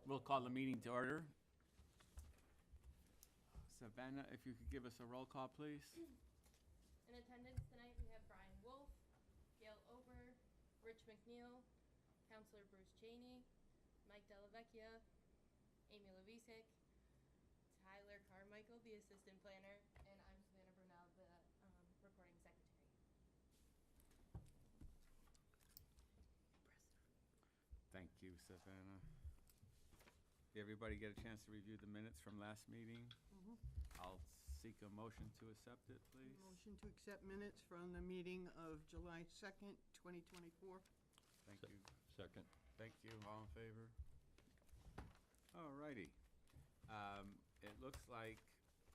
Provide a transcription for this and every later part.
We'll call the meeting to order. Savannah, if you could give us a roll call, please. In attendance tonight, we have Brian Wolf, Gail Ober, Rich McNeil, Counselor Bruce Cheney, Mike Delavecchia, Amy Levisick, Tyler Carmichael, the Assistant Planner, and I'm Savannah Brunel, the Recording Secretary. Thank you, Savannah. Did everybody get a chance to review the minutes from last meeting? I'll seek a motion to accept it, please. Motion to accept minutes from the meeting of July 2nd, 2024. Thank you. Second. Thank you. All in favor? All righty. It looks like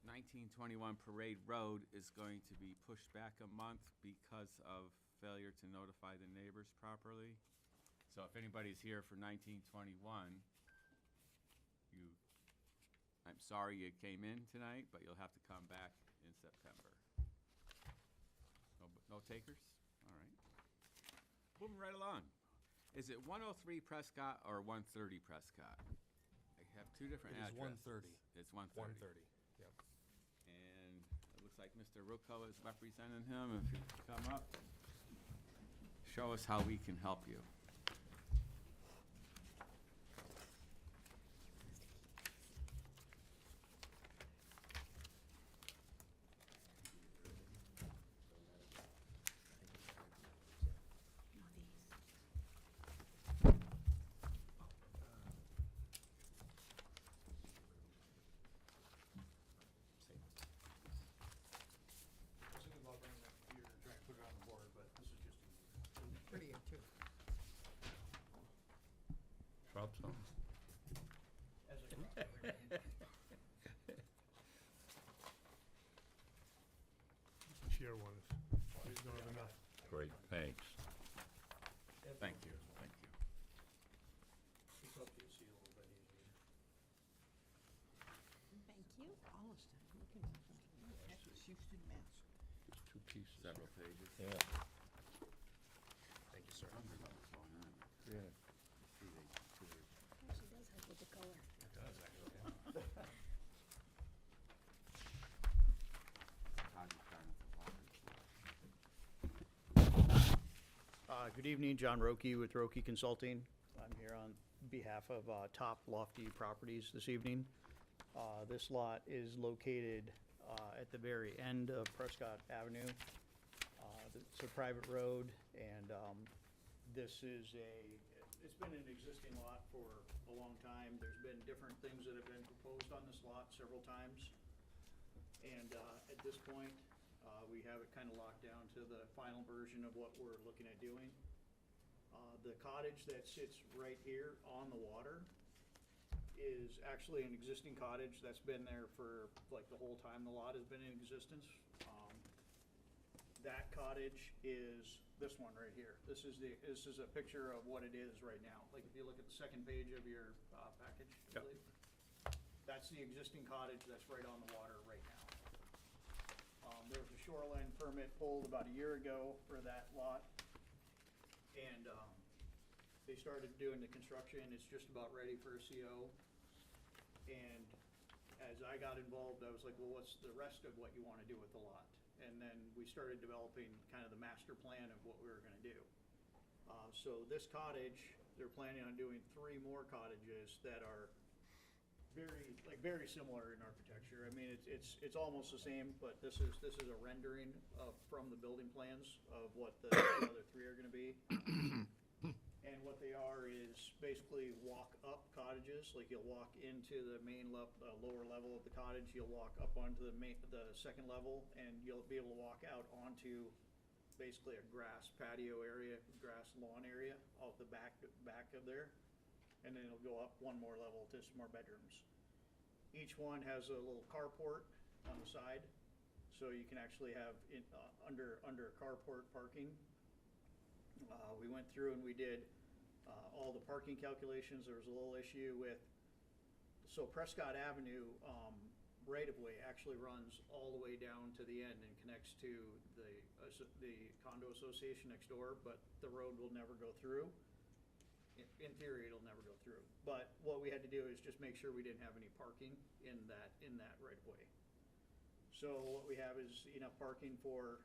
1921 Parade Road is going to be pushed back a month because of failure to notify the neighbors properly. So if anybody's here for 1921, I'm sorry you came in tonight, but you'll have to come back in September. No takers? All right. Moving right along. Is it 103 Prescott or 130 Prescott? I have two different It is addresses. 130. It's 130. 130, yep. And it looks like Mr. Rucco is representing him. If you could come up, show us how we can help you. I was thinking about bringing that computer and trying to put it on the board, but this is just easier. Prettier, too. Drop some. As I drop everything. Share one. He's not enough. Great, thanks. Thank you. Thank you. It's up to you, see a little bit easier. Thank you. Holliston, looking at something. Texas, Houston, Mass. Just two pieces. Several pages. Yeah. Thank you, sir. Yeah. She does help with the color. It does, actually, yeah. Good evening, John Roki with Roki Consulting. I'm here on behalf of Top Lofty Properties this evening. This lot is located at the very end of Prescott Avenue. It's a private road, and this is it's been an existing lot for a long time. There's been different things that have been proposed on this lot several times. And at this point, we have it kind of locked down to the final version of what we're looking at doing. The cottage that sits right here on the water is actually an existing cottage that's been there for like the whole time the lot has been in existence. That cottage is this one right here. This is a picture of what it is right now. Like if you look at the second page of your package, I Yep. believe. That's the existing cottage that's right on the water right now. There was a shoreline permit pulled about a year ago for that lot. And they started doing the construction. It's just about ready for a CO. And as I got involved, I was like, well, what's the rest of what you want to do with the lot? And then we started developing kind of the master plan of what we were going to do. So this cottage, they're planning on doing 3 more cottages that are very similar in architecture. I mean, it's almost the same, but this is a rendering from the building plans of what the other 3 are going to be. And what they are is basically walk-up cottages. Like you'll walk into the main lower level of the cottage, you'll walk up onto the second level, and you'll be able to walk out onto basically a grass patio area, grass lawn area off the back of there. And then it'll go up 1 more level to some more bedrooms. Each one has a little carport on the side, so you can actually have under carport parking. We went through and we did all the parking calculations. There was a little issue with, so Prescott Avenue right-of-way actually runs all the way down to the end and connects to the condo association next door, but the road will never go through. in theory, it'll never go through. But what we had to do is just make sure we didn't have any parking in that right of way. So what we have is enough parking for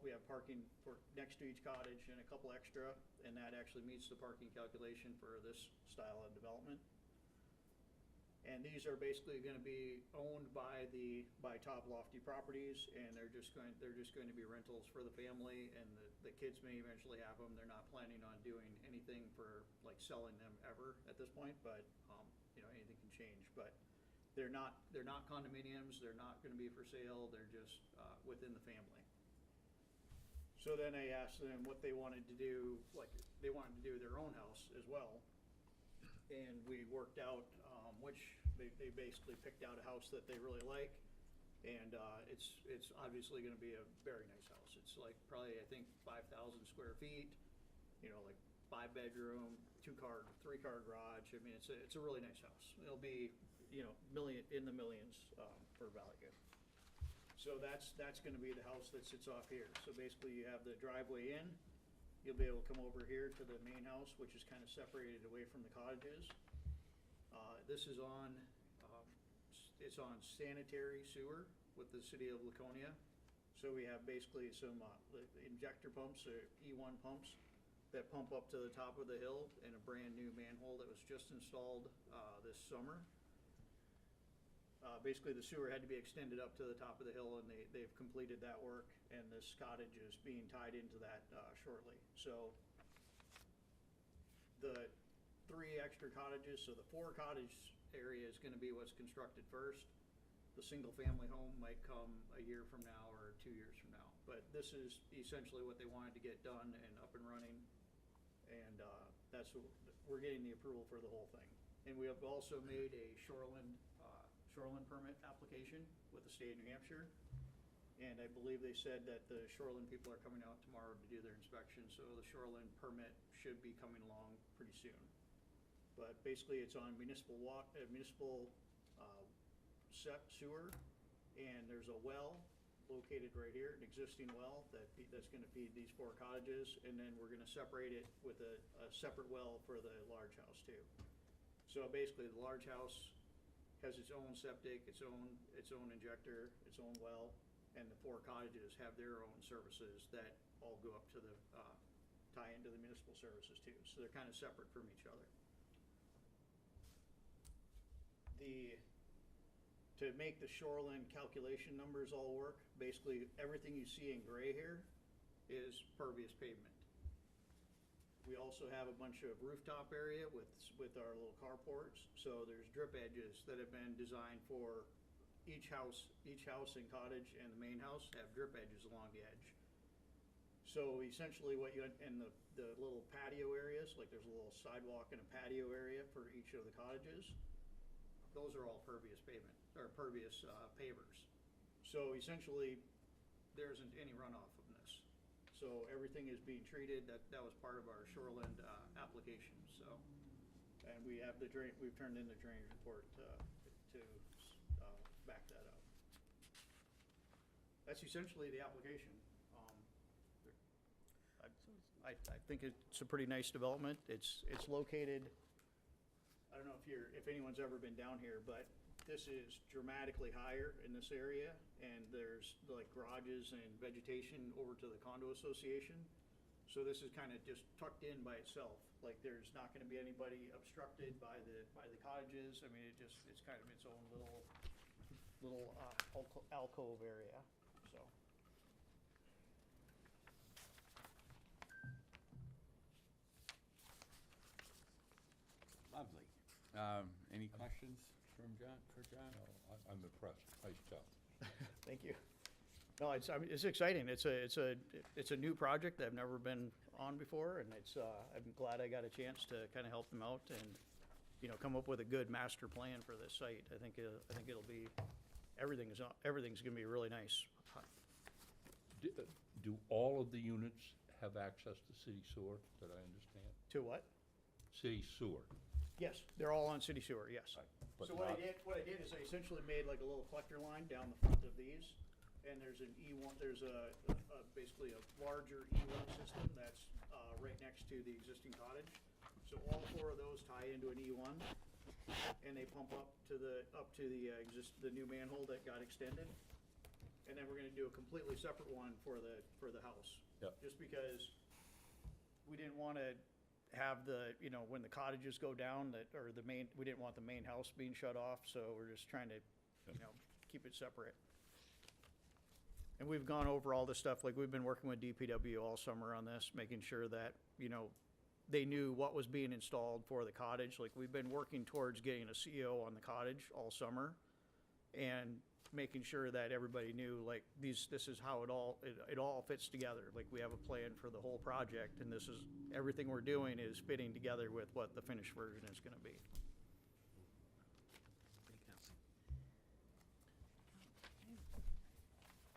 we have parking for next to each cottage and a couple extra, and that actually meets the parking calculation for this style of development. And these are basically gonna be owned by Top Lofty Properties, and they're just going to be rentals for the family, and the kids may eventually have them. They're not planning on doing anything for, like, selling them ever at this point, but, anything can change. But they're not condominiums, they're not gonna be for sale, they're just, within the family. So then I asked them what they wanted to do, like, they wanted to do their own house as well. And we worked out, which they basically picked out a house that they really like. And, it's obviously gonna be a very nice house. It's like probably, I think, 5,000 square feet, like 5-bedroom, 2-car, 3-car garage. I mean, it's a really nice house. It'll be, in the millions, for value. So that's gonna be the house that sits off here. So basically you have the driveway in, you'll be able to come over here to the main house, which is kind of separated away from the cottages. This is it's on sanitary sewer with the city of Laconia. So we have basically some injector pumps, or E1 pumps, that pump up to the top of the hill, and a brand new manhole that was just installed this summer. Basically, the sewer had to be extended up to the top of the hill, and they've completed that work, and this cottage is being tied into that shortly. So the 3 extra cottages, so the 4 cottage area is gonna be what's constructed first. The single-family home might come a year from now or 2 years from now. But this is essentially what they wanted to get done and up and running, and that's what, we're getting the approval for the whole thing. And we have also made a shoreline permit application with the state of New Hampshire. And I believe they said that the shoreline people are coming out tomorrow to do their inspection, so the shoreline permit should be coming along pretty soon. But basically, it's on municipal sewer, and there's a well located right here, an existing well that's gonna feed these 4 cottages, and then we're gonna separate it with a separate well for the large house too. So basically, the large house has its own septic, its own injector, its own well, and the 4 cottages have their own services that all go up to the, tie into the municipal services too. So they're kind of separate from each other. To make the shoreline calculation numbers all work, basically everything you see in gray here is pervious pavement. We also have a bunch of rooftop area with our little carports. So there's drip edges that have been designed for each house and cottage, and the main house have drip edges along the edge. So essentially and the little patio areas, like there's a little sidewalk and a patio area for each of the cottages, those are all pervious pavement, or pervious pavers. So essentially, there isn't any runoff from this. So everything is being treated. That was part of our shoreline application. So, and we have we've turned in the drainage report to back that up. That's essentially the application. I think it's a pretty nice development. It's located. I don't know if anyone's ever been down here, but this is dramatically higher in this area, and there's like garages and vegetation over to the condo association. So this is kind of just tucked in by itself. Like there's not going to be anybody obstructed by the cottages. I mean, it's kind of its own little alcove area. So. Lovely. Any questions for John? I'm impressed. Nice job. Thank you. No, I mean, it's exciting. It's a new project that I've never been on before, and I'm glad I got a chance to kind of help them out and, come up with a good master plan for this site. I think it'll be, everything's gonna be really nice. Do all of the units have access to city sewer, that I understand? To what? City sewer? Yes, they're all on city sewer, yes. But So what I not- did is I essentially made like a little collector line down the front of these, and there's an E1, there's basically a larger E1 system that's right next to the existing cottage. So all four of those tie into an E1, and they pump up to the new manhole that got extended. And then we're gonna do a completely separate one for the house. Yep. Just because we didn't wanna have when the cottages go down, we didn't want the main house being shut off, so we're just trying to, keep it separate. And we've gone over all this stuff, like we've been working with DPW all summer on this, making sure that, they knew what was being installed for the cottage. Like, we've been working towards getting a CO on the cottage all summer and making sure that everybody knew, like, this is how it all fits together. Like, we have a plan for the whole project, and this is, everything we're doing is fitting together with what the finished version is gonna be.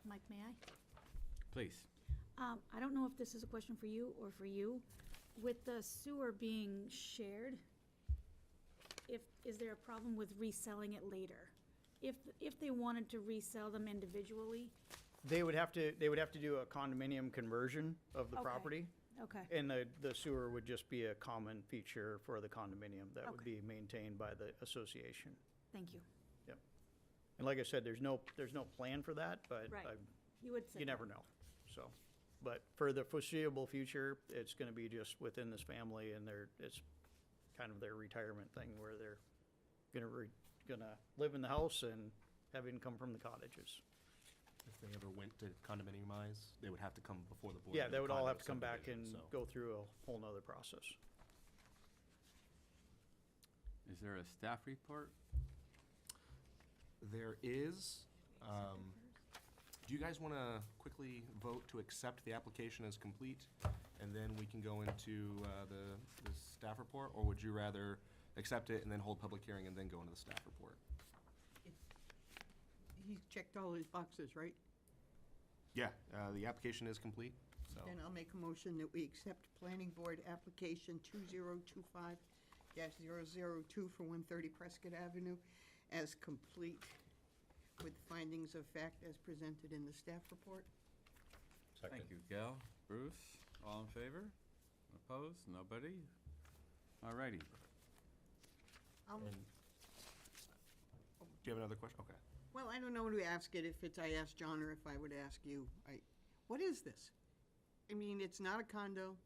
Mike, may I? Please. I don't know if this is a question for you or for you. With the sewer being shared, is there a problem with reselling it later? If they wanted to resell them individually? They would have to do a condominium conversion of the Okay. property, Okay, and the sewer would just be a common feature for the condominium that would Okay. be maintained by the association. thank you. And like I said, there's no plan for that, but Right. You would say. you never know, so. But for the foreseeable future, it's gonna be just within this family, and it's kind of their retirement thing where they're gonna live in the house and have income from the cottages. If they ever went to condominiumize, they would have to come before the board. Yeah, of they would all condo have to come back and subdivision, so. go through a whole nother process. Is there a staff report? There is, do you guys want to quickly vote to accept the application as complete? And then we can go into the staff report? Or would you rather accept it and then hold public hearing and then go into the staff report? He's checked all his boxes, right? Yeah, the application is complete, so. Then I'll make a motion that we accept Planning Board application 2025-002 for 130 Prescott Avenue as complete with findings of fact as presented in the staff report. Second. Thank you, Gail. Bruce, all in favor? Opposed? Nobody? All righty. Um, And- Do you have another question? Okay. Well, I don't know to ask it, if I ask John or if I would ask you. What is this? I mean, it's not a condo.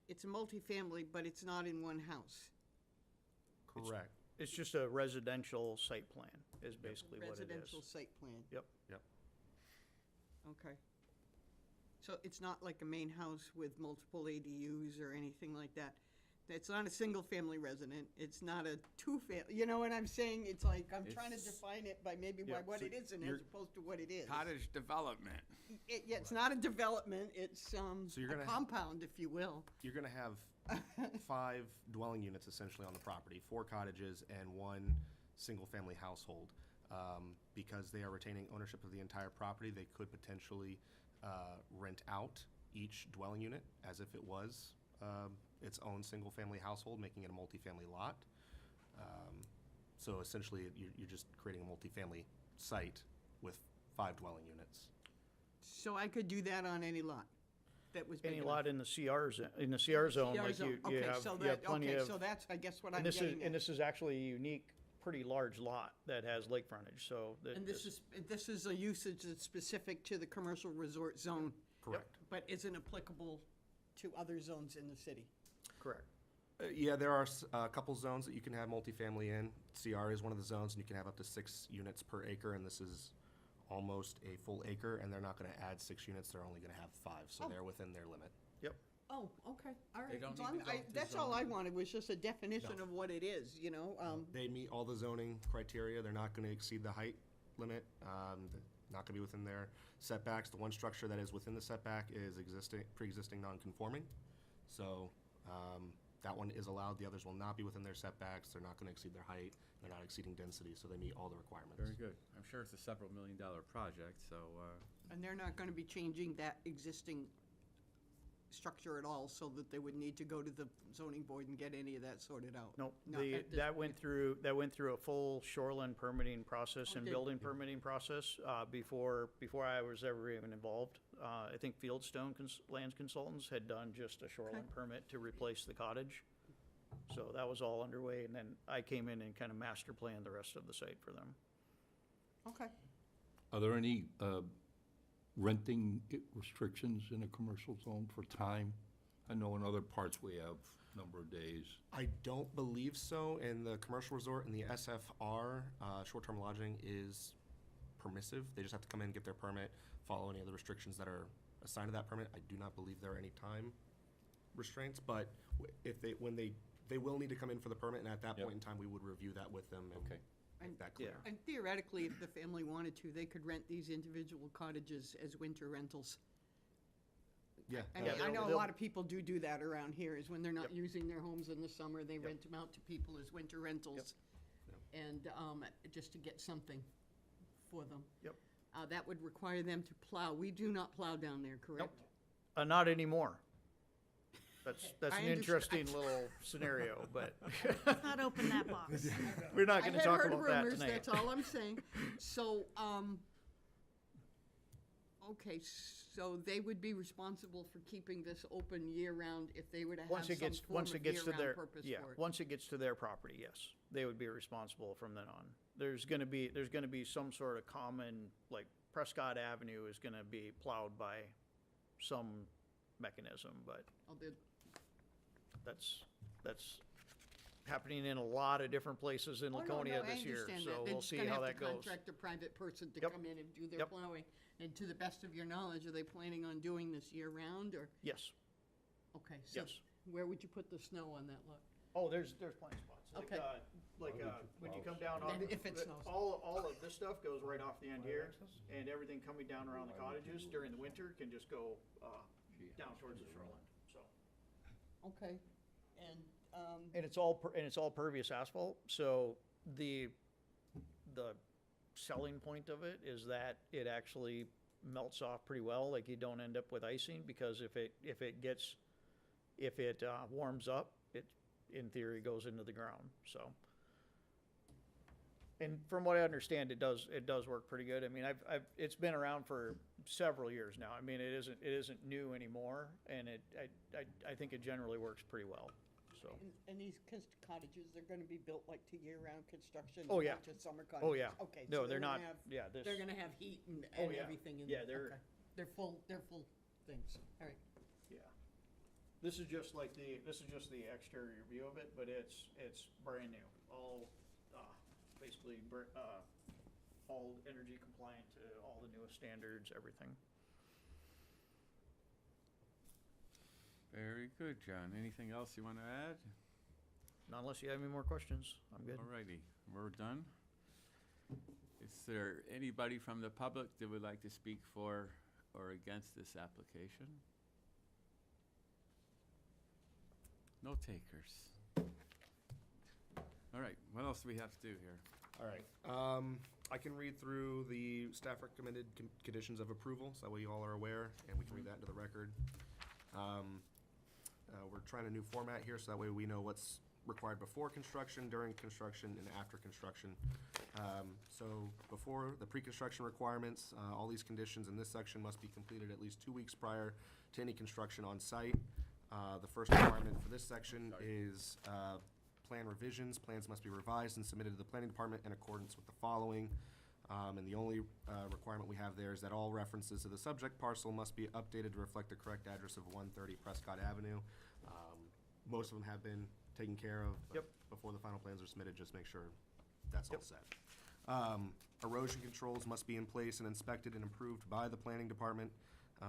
It's a multifamily, but it's not in one house. Correct. It's just a residential site plan, is basically what it Residential is. site plan. Yep. Okay. So it's not like a main house with multiple ADUs or anything like that? It's not a single-family resident, it's not a you know what I'm saying? It's like, I'm trying to It's- define it by maybe by Yeah, what so it isn't you're- as opposed to what it is. Cottage development. Yeah, it's not a development, it's, So you're a gonna compound, if you will. You're gonna have 5 dwelling units essentially on the property, 4 cottages and 1 single-family household. Because they are retaining ownership of the entire property, they could potentially rent out each dwelling unit as if it was its own single-family household, making it a multifamily lot. So essentially, you're just creating a multifamily site with 5 dwelling units. So I could do that on any lot that was big Any enough. lot in the CR zone, CR like zone. you Okay, have, so you have that- plenty okay, of. so that's, I guess, what I'm And this is, getting and at. this is actually a unique, pretty large lot that has lake frontage, so. And this is a usage that's specific to the commercial resort zone, Correct. but isn't applicable to other zones in the city. Correct. Yeah, there are a couple zones that you can have multifamily in. CR is one of the zones, and you can have up to 6 units per acre, and this is almost a full acre, and they're not gonna add 6 units, they're only gonna have 5, so Oh. they're within their limit. Oh, okay, all right. don't So need to go to that's all I zoning. wanted, was just a definition of what it is, you know? They meet all the zoning criteria, they're not gonna exceed the height limit, they're not gonna be within their setbacks. The one structure that is within the setback is pre-existing non-conforming, so, that one is allowed, the others will not be within their setbacks, they're not gonna exceed their height, they're not exceeding density, so they meet all the requirements. Very good. I'm sure it's a several million-dollar project, so, And they're not gonna be changing that existing structure at all, so that they would need to go to the zoning board and get any of that sorted out? Nope, Not at this that went through a full shoreline permitting process and Okay. building permitting process, before I was ever even involved. I think Fieldstone Lands Consultants had done just a shoreline permit to replace the cottage. So that was all underway, and then I came in and kind of master planned the rest of the site for them. Okay. Are there any renting restrictions in a commercial zone for time? I know in other parts we have number of days. I don't believe so. In the commercial resort and the SFR, short-term lodging is permissive. They just have to come in, get their permit, follow any of the restrictions that are assigned to that permit. I do not believe there are any time restraints, but if they, when they will need to come in for the permit, and at that Yep. point in time, we would review that with them and Okay. make that clear. Yeah. And theoretically, if the family wanted to, they could rent these individual cottages as winter rentals. Yeah. I Yeah, mean, I they'll- know a they'll- lot of people do that around here, is when they're not Yep. using their homes in the summer, they Yep. rent them out to people as winter rentals. And, just to get something for them. Yep. That would require them to plow. We do not plow down there, correct? Not anymore. That's I an understand. interesting little scenario, but Let's not open that box. we're not I gonna had talk heard about that rumors, tonight. that's all I'm saying. So, okay, so they would be responsible for keeping this open year-round if they were to have Once some it gets, form once of it gets to year-round their, purpose yeah, for it. once it gets to their property, yes, they would be responsible from then on. There's gonna be some sort of common, like Prescott Avenue is gonna be plowed by some mechanism, but Oh, they're- that's happening in a lot of different places in Oh, no, Laconia no, I this year, understand so that. They're we'll just see gonna how have that to goes. contract a private person to Yep. come in and do their Yep. plowing. And to the best of your knowledge, are they planning on doing this year-round, or? Yes, Okay, so yes. where would you put the snow on that lot? Oh, there's plenty of spots. Okay. When you come down Then on, if it snows. all of this stuff goes right off the end here, and everything coming down around the cottages during the winter can just go, down towards the shoreline, so. Okay, and, And it's all pervious asphalt, so the selling point of it is that it actually melts off pretty well, like you don't end up with icing, because if it warms up, it, in theory, goes into the ground, so. And from what I understand, it does work pretty good. I mean, it's been around for several years now. I mean, it isn't new anymore, and I think it generally works pretty well, so. and these cottages, they're gonna be built like to year-round construction? Oh, yeah. Not just summer cottages? Oh, yeah. Okay. No, so they're not, gonna have- yeah, this. They're gonna have heat and Oh, yeah. everything in Yeah, there? they're- Okay. They're full things, all right. Yeah. This is just the exterior view of it, but it's brand new. All, basically, all energy compliant to all the newest standards, everything. Very good, John. Anything else you want to add? Not unless you have any more questions, I'm good. Alrighty, we're done. Is there anybody from the public that would like to speak for or against this application? No takers. All right, what else do we have to do here? All right. I can read through the staff recommended conditions of approval, so that way you all are aware, and we can read that into the record. We're trying a new format here, so that way we know what's required before construction, during construction, and after construction. So before the pre-construction requirements, all these conditions in this section must be completed at least 2 weeks prior to any construction on site. The first requirement for this section is plan revisions. Plans must be revised and submitted to the planning department in accordance with the following. And the only requirement we have there is that all references to the subject parcel must be updated to reflect the correct address of 130 Prescott Avenue. Most of them have been taken care of. but Yep. Before the final plans are submitted, just make sure that's all Yep. set. Erosion controls must be in place and inspected and approved by the planning department.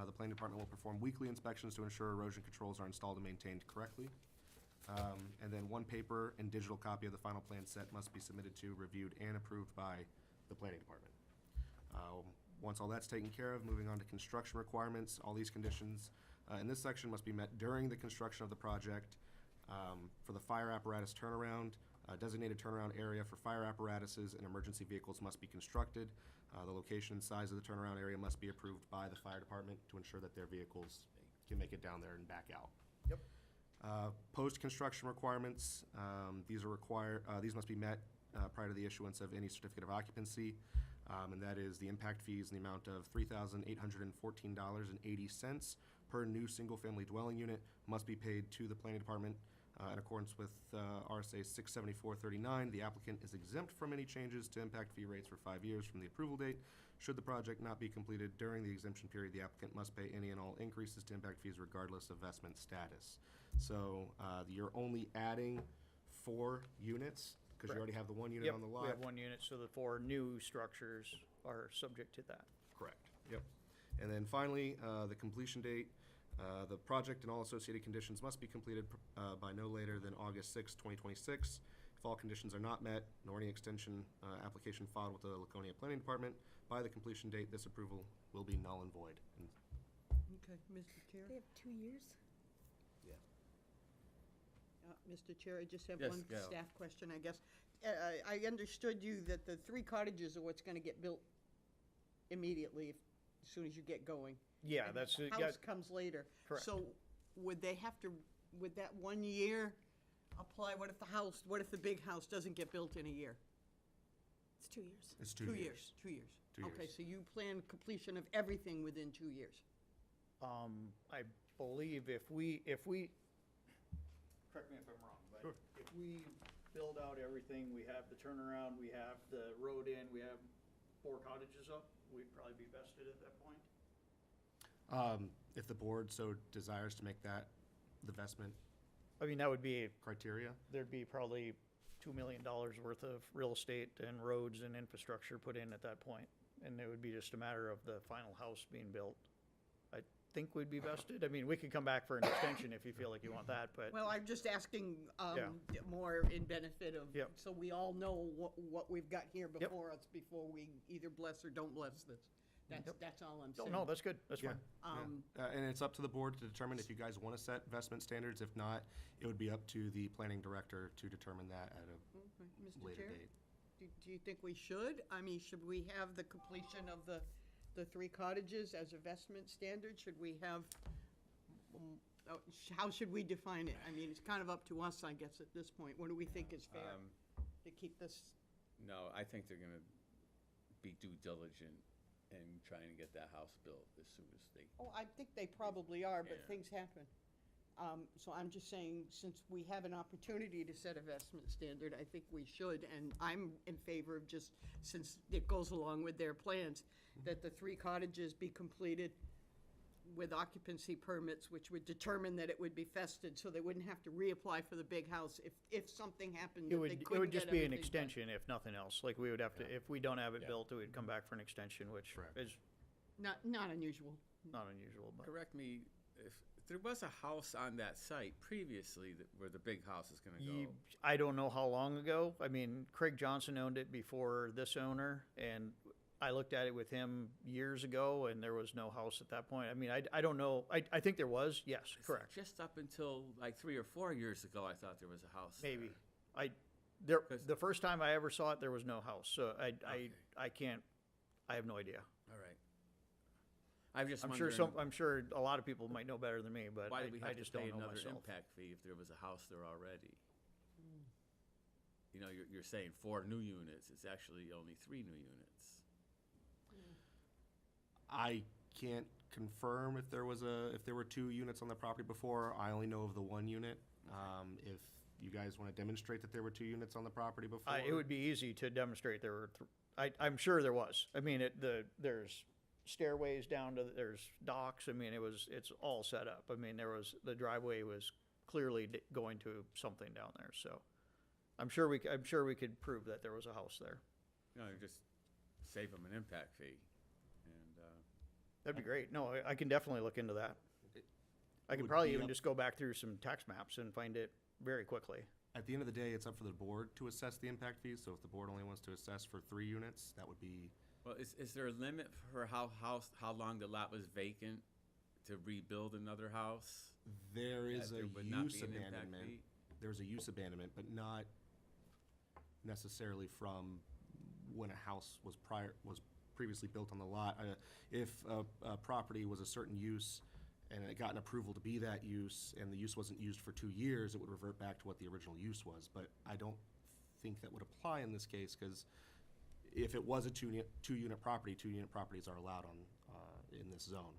The planning department will perform weekly inspections to ensure erosion controls are installed and maintained correctly. And then one paper and digital copy of the final plan set must be submitted to, reviewed, and approved by the planning department. Once all that's taken care of, moving on to construction requirements, all these conditions in this section must be met during the construction of the project. For the fire apparatus turnaround, a designated turnaround area for fire apparatuses and emergency vehicles must be constructed. The location and size of the turnaround area must be approved by the fire department to ensure that their vehicles can make it down there and back out. Yep. Post-construction requirements, these must be met prior to the issuance of any certificate of occupancy, and that is the impact fees in the amount of $3,814.80 per new single-family dwelling unit must be paid to the planning department In accordance with RSA 674-39, the applicant is exempt from any changes to impact fee rates for 5 years from the approval date. Should the project not be completed during the exemption period, the applicant must pay any and all increases to impact fees regardless of vestment status. So you're only adding 4 units, because you already have the 1 unit Yep, on the lot. we have 1 unit, so the 4 new structures are subject to that. Correct, yep. And then finally, the completion date. The project and all associated conditions must be completed by no later than August 6, 2026. If all conditions are not met, nor any extension application filed with the Laconia Planning Department by the completion date, this approval will be null and void. And Okay, Mr. Chair? They have 2 years? Mr. Chair, I just have Yes, one Gail. staff question, I guess. I understood you that the 3 cottages are what's gonna get built immediately, as soon as you get going. Yeah, And that's, the house comes later. Correct. So would they have to, would that 1 year apply? What if the big house doesn't get built in a year? It's 2 years. it's 2 years, 2 years. 2 Okay, years. so you plan completion of everything within 2 years? I believe if we, correct me if I'm wrong, but if we build out everything, we have the turnaround, we have the road in, we have 4 cottages up, we'd probably be vested at that point. If the board so desires to make that the vestment I mean, that would be, criteria, there'd be probably $2 million worth of real estate and roads and infrastructure put in at that point. And it would be just a matter of the final house being built. I think we'd be vested. I mean, we could come back for an extension if you feel like you want that, but Well, I'm just asking Yeah. more in benefit of, Yep. so we all know what we've got here before us, before we either bless or don't bless this. That's all I'm no, saying. no, that's good. That's Yeah. fine. And it's up to the board to determine if you guys want to set vestment standards. If not, it would be up to the planning director to determine that at a Okay, Mr. later Chair, date. do you think we should? I mean, should we have the completion of the 3 cottages as a vestment standard? Should we have, how should we define it? I mean, it's kind of up to us, I guess, at this point. What do we think is fair to keep this? No, I think they're gonna be due diligent in trying to get that house built as soon as they. Oh, I think they probably are, but Yeah. things happen. So I'm just saying, since we have an opportunity to set a vestment standard, I think we should, and I'm in favor of just, since it goes along with their plans, that the 3 cottages be completed with occupancy permits, which would determine that it would be fested, so they wouldn't have to reapply for the big house if something happened It that would, they it couldn't would get just be an everything done. extension if nothing else. Like, we would have to, if we don't have it Yeah. built, we'd come back for an extension, which Correct. is Not unusual. not unusual, but. Correct me, if there was a house on that site previously where the big house is gonna go. I don't know how long ago. I mean, Craig Johnson owned it before this owner, and I looked at it with him years ago, and there was no house at that point. I mean, I don't know. I think there was, yes, correct. Just up until like 3 or 4 years ago, I thought there was a house there. Maybe. Because- The first time I ever saw it, there was no house, so Okay. I can't, I have no idea. All right. I'm just I'm sure wondering, I'm sure a lot of people might know better than me, but why do we I have to just pay don't know another myself. impact fee if there was a house there already? You know, you're saying 4 new units, it's actually only 3 new units. I can't confirm if there were 2 units on the property before. I only know of the 1 unit. If you guys want to demonstrate that there were 2 units on the property before. It would be easy to demonstrate there were, I'm sure there was. I mean, there's stairways down to, there's docks. I mean, it's all set up. I mean, the driveway was clearly going to something down there, so. I'm sure we could prove that there was a house there. You know, just save them an impact fee. And, That'd be great. No, I can definitely look into that. I could would probably be even up- just go back through some tax maps and find it very quickly. At the end of the day, it's up for the board to assess the impact fees. So if the board only wants to assess for 3 units, that would be, well, is there a limit for how long the lot was vacant to rebuild another house? there is That a there would not use be an impact abandonment. fee? There's a use abandonment, but not necessarily from when a house was previously built on the lot. If a property was a certain use and it got an approval to be that use, and the use wasn't used for 2 years, it would revert back to what the original use was. But I don't think that would apply in this case, because if it was a two-unit property, 2-unit properties are allowed in this zone.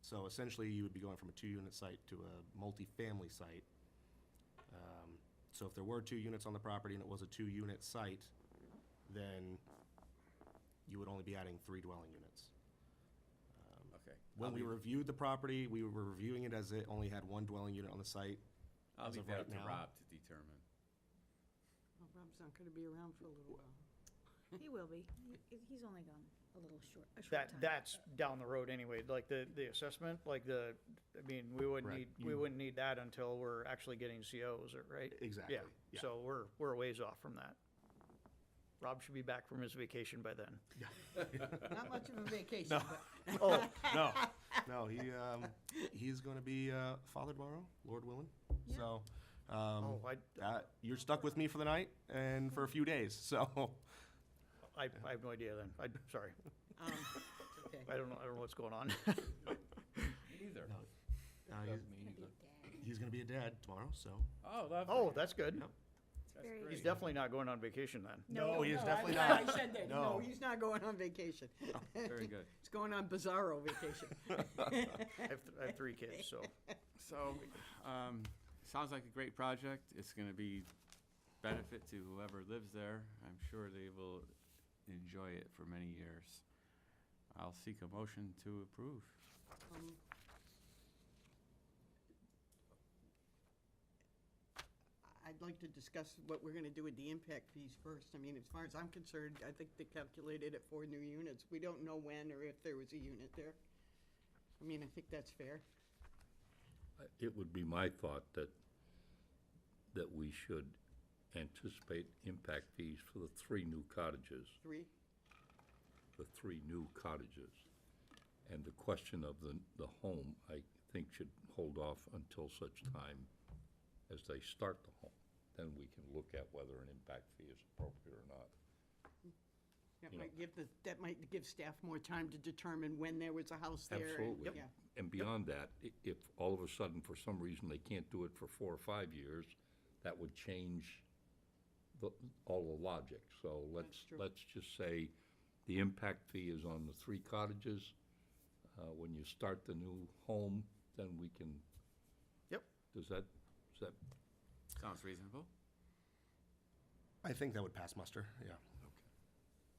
So essentially, you would be going from a 2-unit site to a multifamily site. So if there were 2 units on the property and it was a 2-unit site, then you would only be adding 3 dwelling units. Okay. When we reviewed the property, we were reviewing it as it only had 1 dwelling unit on the site. I'll as leave of that right up to now. Rob to determine. Well, Rob's not gonna be around for a little while. He will be. He's only gone a short That, time. that's down the road anyway, like the assessment, like I mean, we wouldn't Right. need, we wouldn't need that until we're actually getting COs, right? Exactly, Yeah, yeah. so we're a ways off from that. Rob should be back from his vacation by then. Not much of a vacation, No. but Oh, no, he's gonna be father tomorrow, Lord willing. Yeah. So, Oh, you're stuck with me for the night and for a few days, so. I have no idea then. Sorry. it's okay. I don't know what's going on. Me either. He's gonna be a dad tomorrow, so. Oh, lovely. Oh, that's good. Yep. That's Very great. He's definitely not going on vacation then. No, he is No, definitely I not. said that. No. No, he's not going on vacation. Very good. He's going on Bizarro vacation. I have 3 kids, so. So, sounds like a great project. It's gonna be benefit to whoever lives there. I'm sure they will enjoy it for many years. I'll seek a motion to approve. Um, I'd like to discuss what we're gonna do with the impact fees first. I mean, as far as I'm concerned, I think they calculated at 4 new units. We don't know when or if there was a unit there. I mean, I think that's fair. It would be my thought that we should anticipate impact fees for the 3 new cottages. 3? The 3 new cottages. And the question of the home, I think, should hold off until such time as they start the home. Then we can look at whether an impact fee is appropriate or not. That You know. might give staff more time to determine when there was a house there. and- Absolutely. Yeah. And beyond that, if all of a sudden, for some reason, they can't do it for 4 or 5 years, that would change all the logic. So That's true. let's just say the impact fee is on the 3 cottages. When you start the new home, then we can. Yep. Does that, Sounds reasonable. I think that would pass muster, yeah.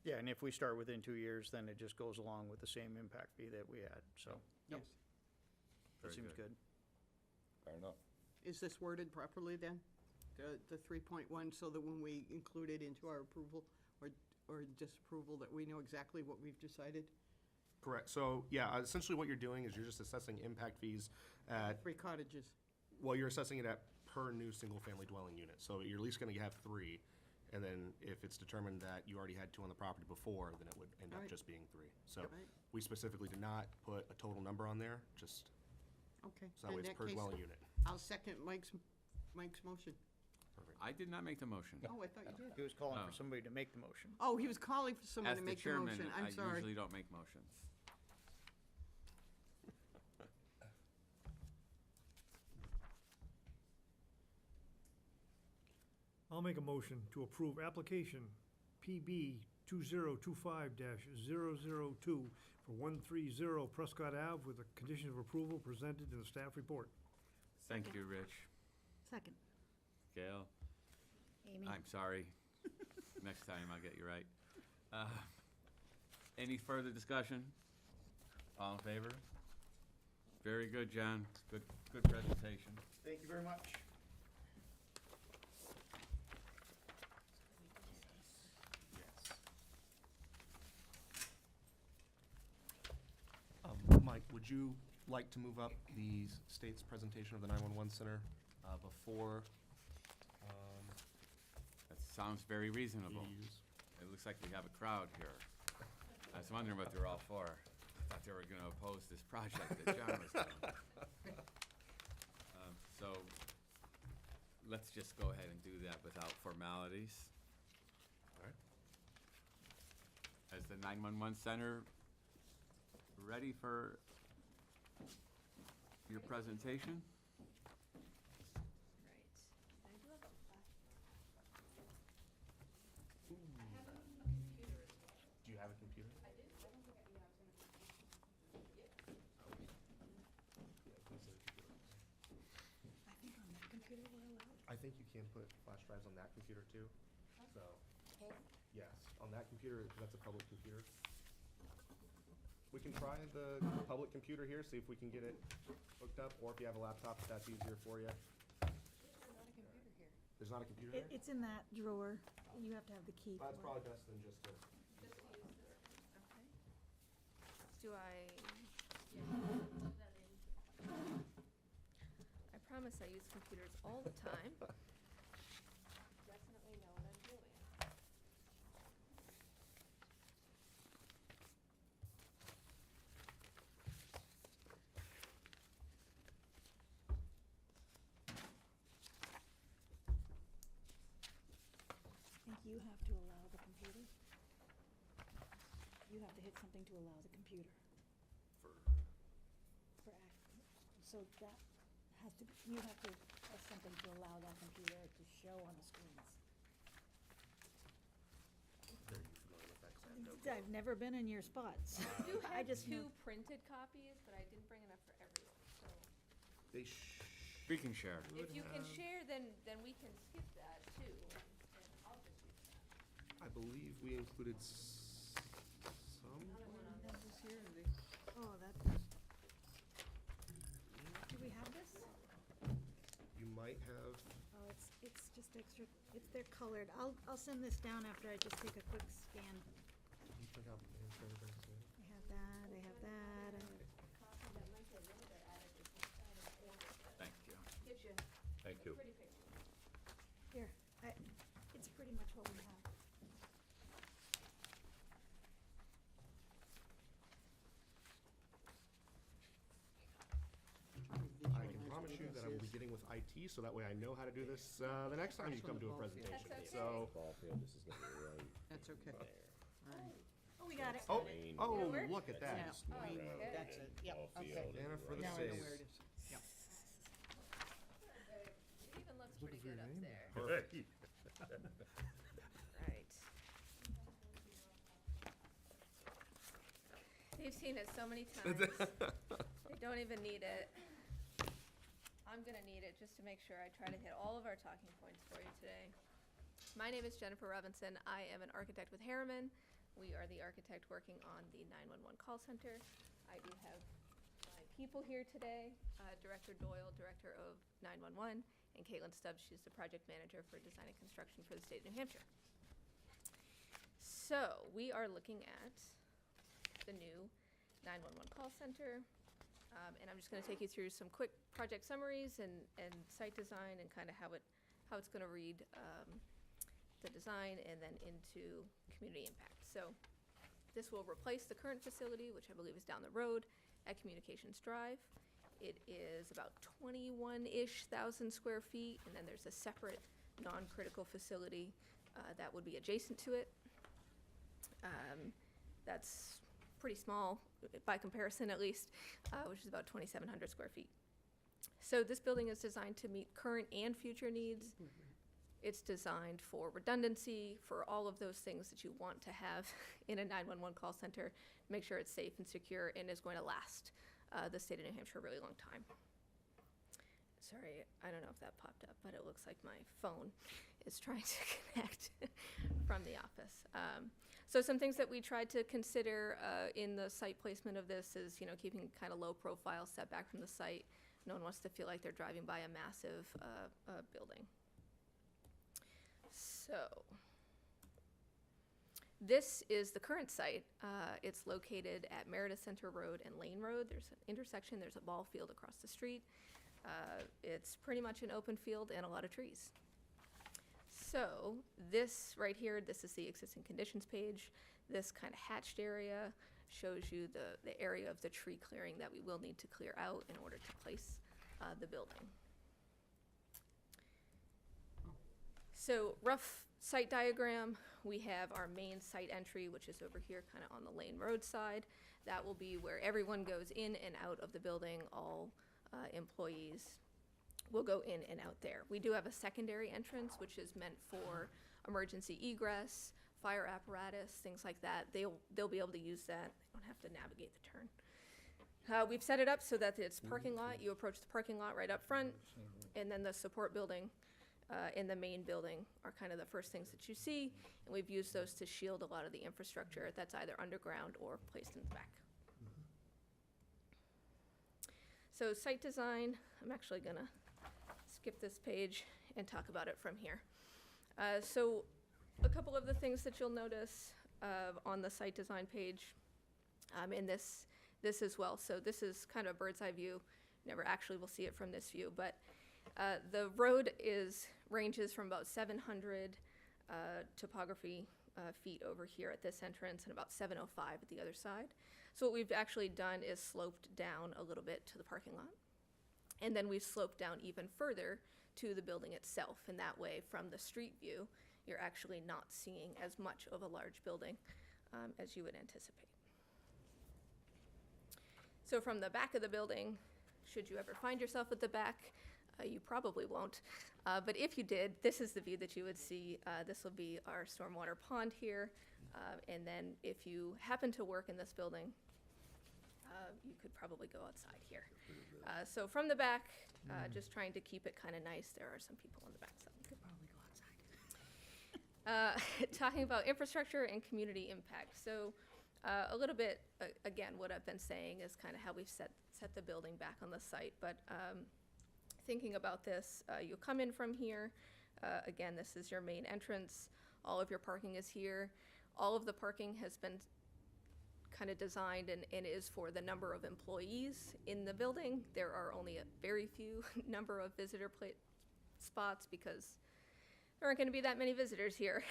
Yeah, and if we start within 2 years, then it just goes along with the same impact fee that we had, so. Yes. That Very seems good. fair enough? Is this worded properly then? The 3.1, so that when we include it into our approval or disapproval, that we know exactly what we've decided? Correct, so, yeah, essentially what you're doing is you're just assessing impact fees at, 3 cottages. well, you're assessing it at per new single-family dwelling unit. So you're at least gonna have 3, and then if it's determined that you already had 2 on the property before, then it would end up Alright. just being 3. So Right. we specifically did not put a total number on there, just, Okay. so that way In it's that per case, dwelling unit. I'll second Mike's motion. I did not make the motion. Oh, I thought you did. He was calling Oh. for somebody to make the motion. Oh, he was calling for someone As to the make the chairman, motion. I I'm sorry. usually don't make motions. I'll make a motion to approve application PB 2025-002 for 130 Prescott Ave with a condition of approval presented in the staff report. Thank Second. you, Rich. Second. Gail, Amy? I'm sorry. Next time I'll get you right. Any further discussion? All in favor? Very good, John. Good presentation. Thank you very much. Mike, would you like to move up the state's presentation of the 911 center before That sounds very reasonable. we use? It looks like we have a crowd here. I was wondering what they're all for. I thought they were gonna oppose this project that John was doing. So, let's just go ahead and do that without formalities. All right. Is the 911 center ready for your presentation? Right. I do have a Do you have a computer? I did, I don't think I, yeah, I was gonna. I think on that computer we're allowed. I think you can put flash drives on that computer too, so. Yes, on that computer, that's a public computer. We can try the public computer here, see if we can get it hooked up, or if you have a laptop, if that's easier for you. There's not a computer there? It's in that drawer. You have to have the key for That's it. probably best than just to. Do I? Yeah. I promise I use computers all the time. Definitely know what I'm doing. I think you have to allow the computer. You have to hit something to allow the computer. So that has to, you have to press something to allow that computer to show on the screens. Are you familiar with that? 'Cause I have no clue. I've never been in your spots. I do I have just two know- printed copies, but I didn't bring enough for everyone, so. They We can share. If you can share, then we can skip that too, and I'll just use that. I believe we included some. Oh, that. Do we have this? You might have. Oh, it's just extra, they're colored. I'll send this down after I just take a quick scan. You took out the answer everything, so. I have that, I have that. Copy that might be a little bit out of order, but Thank you. gives you Thank you. a pretty picture. Here, it's pretty much what we have. I can promise you that I will be getting with IT, so that way I know how to do this, the next time you come to a presentation. That's So, Ball field, this is gonna be right That's okay. there. Oh, we got it. oh, Main oh, work? look at that. That's not Okay. right. That's it, yep, Ball okay. field is Anna for the Now I know save. where it is. Yep. It even looks pretty good up there. Perfect. Right. They've seen it so many times. They don't even need it. I'm gonna need it just to make sure I try to hit all of our talking points for you today. My name is Jennifer Robinson. I am an architect with Harriman. We are the architect working on the 911 call center. I do have my people here today, Director Doyle, Director of 911, and Caitlin Stubbs, she's the project manager for design and construction for the state of New Hampshire. So, we are looking at the new 911 call center. And I'm just gonna take you through some quick project summaries and site design and kind of how it's gonna read, the design and then into community impact. So this will replace the current facility, which I believe is down the road at Communications Drive. It is about 21-ish thousand square feet, and then there's a separate non-critical facility, that would be adjacent to it. That's pretty small by comparison at least, which is about 2,700 square feet. So this building is designed to meet current and future needs. It's designed for redundancy, for all of those things that you want to have in a 911 call center, make sure it's safe and secure and is going to last the state of New Hampshire a really long time. Sorry, I don't know if that popped up, but it looks like my phone is trying to connect from the office. So some things that we tried to consider in the site placement of this is, keeping kind of low profile, setback from the site. No one wants to feel like they're driving by a massive building. So this is the current site. It's located at Meredith Center Road and Lane Road. There's an intersection, there's a ball field across the street. It's pretty much an open field and a lot of trees. So this right here, this is the existing conditions page. This kind of hatched area shows you the area of the tree clearing that we will need to clear out in order to place the building. So rough site diagram, we have our main site entry, which is over here kind of on the Lane Road side. That will be where everyone goes in and out of the building. All employees will go in and out there. We do have a secondary entrance, which is meant for emergency egress, fire apparatus, things like that. They'll be able to use that. They don't have to navigate the turn. We've set it up so that it's parking lot. You approach the parking lot right up front, and then the support building in the main building are kind of the first things that you see, and we've used those to shield a lot of the infrastructure that's either underground or placed in the back. So site design, I'm actually gonna skip this page and talk about it from here. So a couple of the things that you'll notice on the site design page, and this as well. So this is kind of a bird's eye view. Never actually will see it from this view, but the road ranges from about 700 topography feet over here at this entrance and about 705 at the other side. So what we've actually done is sloped down a little bit to the parking lot. And then we've sloped down even further to the building itself. And that way, from the street view, you're actually not seeing as much of a large building as you would anticipate. So from the back of the building, should you ever find yourself at the back, you probably won't. But if you did, this is the view that you would see. This will be our stormwater pond here. And then if you happen to work in this building, you could probably go outside here. So from the back, just trying to keep it kind of nice. There are some people on the back, so you could probably go outside. Talking about infrastructure and community impact. So a little bit, again, what I've been saying is kind of how we've set the building back on the site. But thinking about this, you'll come in from here. Again, this is your main entrance. All of your parking is here. All of the parking has been kind of designed and is for the number of employees in the building. There are only a very few number of visitor spots because there aren't going to be that many visitors here.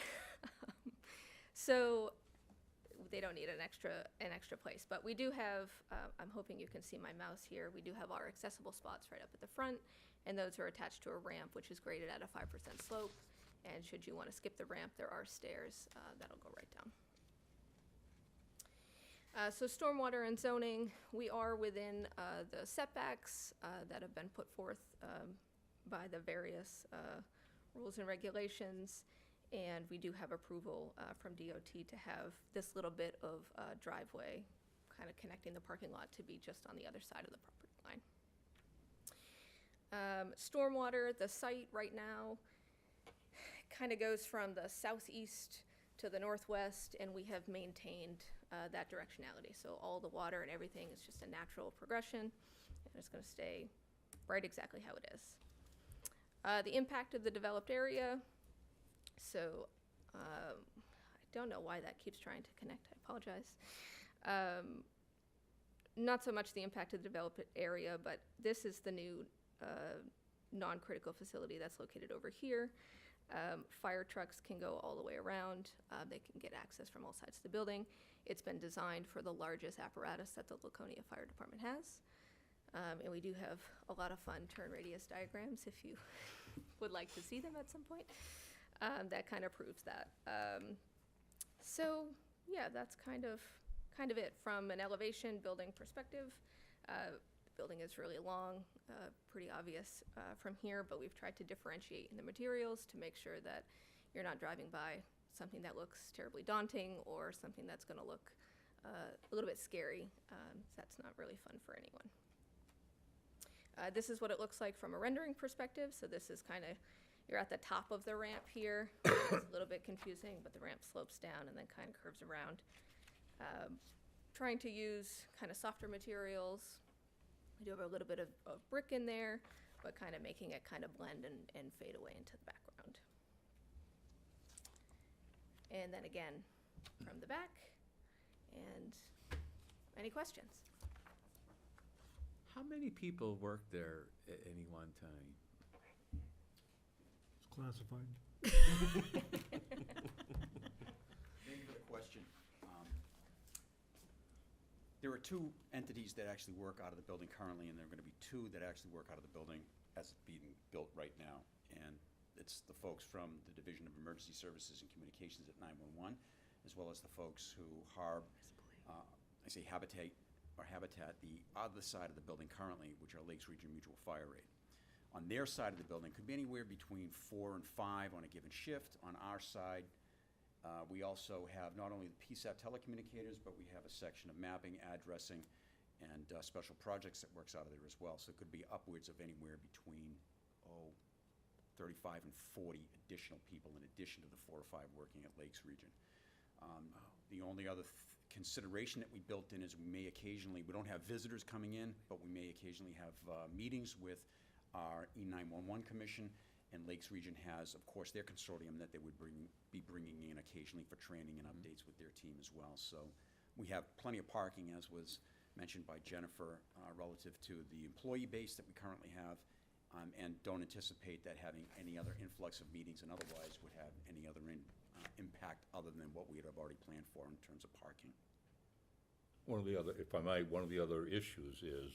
So they don't need an extra place. But we do have, I'm hoping you can see my mouse here, we do have our accessible spots right up at the front, and those are attached to a ramp, which is graded at a 5% slope. And should you want to skip the ramp, there are stairs that'll go right down. So stormwater and zoning, we are within the setbacks that have been put forth by the various rules and regulations. And we do have approval from DOT to have this little bit of driveway kind of connecting the parking lot to be just on the other side of the property line. Stormwater, the site right now kind of goes from the southeast to the northwest, and we have maintained that directionality. So all the water and everything is just a natural progression, and it's going to stay right exactly how it is. The impact of the developed area. So I don't know why that keeps trying to connect. I apologize. Not so much the impact of the developed area, but this is the new non-critical facility that's located over here. Fire trucks can go all the way around. They can get access from all sides of the building. It's been designed for the largest apparatus that the Laconia Fire Department has. And we do have a lot of fun turn radius diagrams if you would like to see them at some point. That kind of proves that. So yeah, that's kind of it from an elevation building perspective. The building is really long, pretty obvious from here, but we've tried to differentiate in the materials to make sure that you're not driving by something that looks terribly daunting or something that's going to look a little bit scary. That's not really fun for anyone. This is what it looks like from a rendering perspective. So this is kind of, you're at the top of the ramp here. It's a little bit confusing, but the ramp slopes down and then kind of curves around. Trying to use kind of softer materials. We do have a little bit of brick in there, but kind of making it kind of blend and fade away into the background. And then again, from the back. And any questions? How many people work there at any one time? It's classified. Thank you for the question. There are two entities that actually work out of the building currently, and there are going to be two that actually work out of the building as it's being built right now. And it's the folks from the Division of Emergency Services and Communications at 911, as well as the folks who habitat the other side of the building currently, which are Lakes Region Mutual Fire Aid. On their side of the building, could be anywhere between 4 and 5 on a given shift. On our side, we also have not only the PSAT telecommunicators, but we have a section of mapping, addressing, and special projects that works out of there as well. So it could be upwards of anywhere between, 35 and 40 additional people in addition to the 4 or 5 working at Lakes Region. The only other consideration that we built in is we may occasionally, we don't have visitors coming in, but we may occasionally have meetings with our E911 Commission, and Lakes Region has, of course, their consortium that they would be bringing in occasionally for training and updates with their team as well. So we have plenty of parking, as was mentioned by Jennifer, relative to the employee base that we currently have, and don't anticipate that having any other influx of meetings and otherwise would have any other impact other than what we had already planned for in terms of parking. One of the other, if I might, one of the other issues is,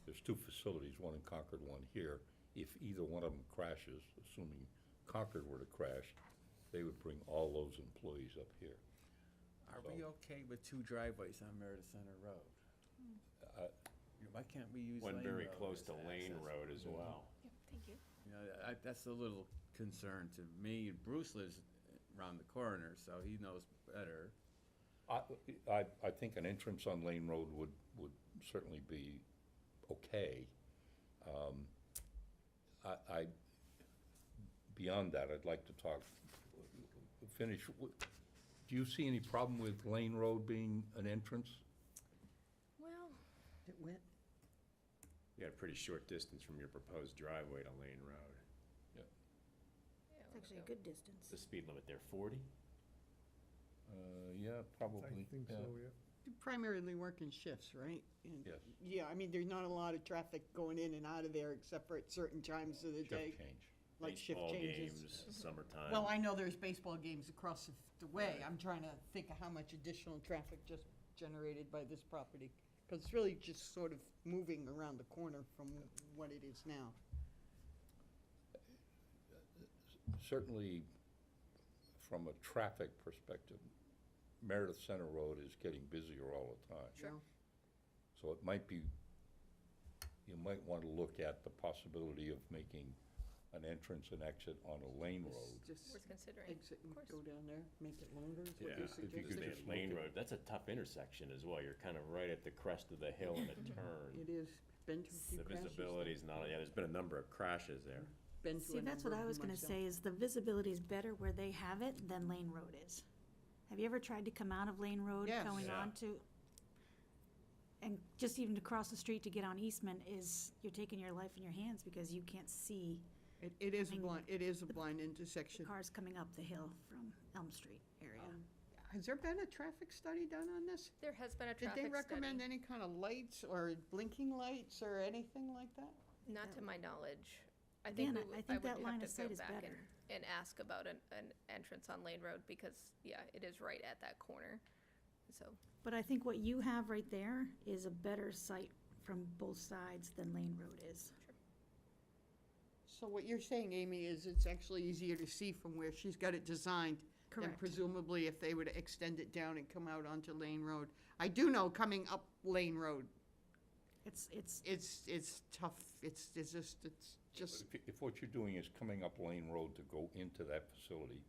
there's 2 facilities, one in Concord, one here. If either one of them crashes, assuming Concord were to crash, they would bring all those employees up here. Are we okay with 2 driveways on Meredith Center Road? Why can't we use Lane One Road? very close to as Lane access? Road as well. Yep, thank you. You know, that's a little concern to me. Bruce lives around the corner, so he knows better. I think an entrance on Lane Road would certainly be okay. Beyond that, I'd like to finish. Do you see any problem with Lane Road being an entrance? Well, It went, You got a pretty short distance from your proposed driveway to Lane Road. yeah, It's actually a good distance. The speed limit there, 40? Yeah, probably. I think so, yeah. you primarily work in shifts, right? And- Yes. Yeah, I mean, there's not a lot of traffic going in and out of there except for at certain times of the day, Shift change. like shift Baseball changes. games, summertime. Well, I know there's baseball games across the way. I'm trying to think of how much additional traffic just generated by this property. Because it's really just sort of moving around the corner from what it is now. Certainly, from a traffic perspective, Meredith Center Road is getting busier all the time. Sure. So it might be, you might want to look at the possibility of making an entrance and exit on a Lane Road. Just worth considering. exit and Of course. go down there, make it longer is what Yeah, you're if you could suggesting? just Lane look at- Road, that's a tough intersection as well. You're kind of right at the crest of the hill and a turn. It is. Been to a few The crashes. visibility's not, yeah, there's been a number of crashes there. Been to See, a that's number what I of was them gonna myself. say, is the visibility is better where they have it than Lane Road is. Have you ever tried to come out of Lane Road Yes. going Yeah. on to, and just even to cross the street to get on Eastman is, you're taking your life in your hands because you can't see It is a having blind, it is a blind intersection. cars coming up the hill from Elm Street area. Has there been a traffic study done on this? There has been a Did traffic they recommend study. any kind of lights or blinking lights or anything like that? Not to my knowledge. I Again, think I think that would line have of to sight go is back better. and ask about an entrance on Lane Road because, yeah, it is right at that corner. So, But I think what you have right there is a better sight from both sides than Lane Road is. So what you're saying, Amy, is it's actually easier to see from where she's got it designed than Correct. presumably if they were to extend it down and come out onto Lane Road. I do know coming up Lane Road, It's, it's tough. It's just, If what you're doing is coming up Lane Road to go into that facility,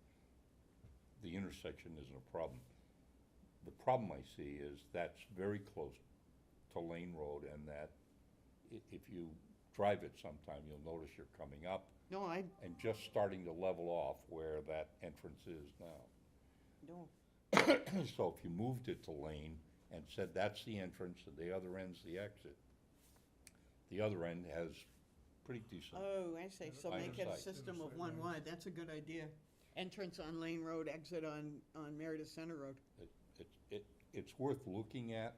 the intersection isn't a problem. The problem I see is that's very close to Lane Road, and that if you drive it sometime, you'll notice you're coming up no, I and just starting to level off where that entrance is now. don't. So if you moved it to Lane and said that's the entrance and the other end's the exit, the other end has pretty decent. Oh, I see. So Line make of it a sight. system of one wide. That's a good idea. Entrance on Lane Road, exit on Meredith Center Road. It's worth looking at.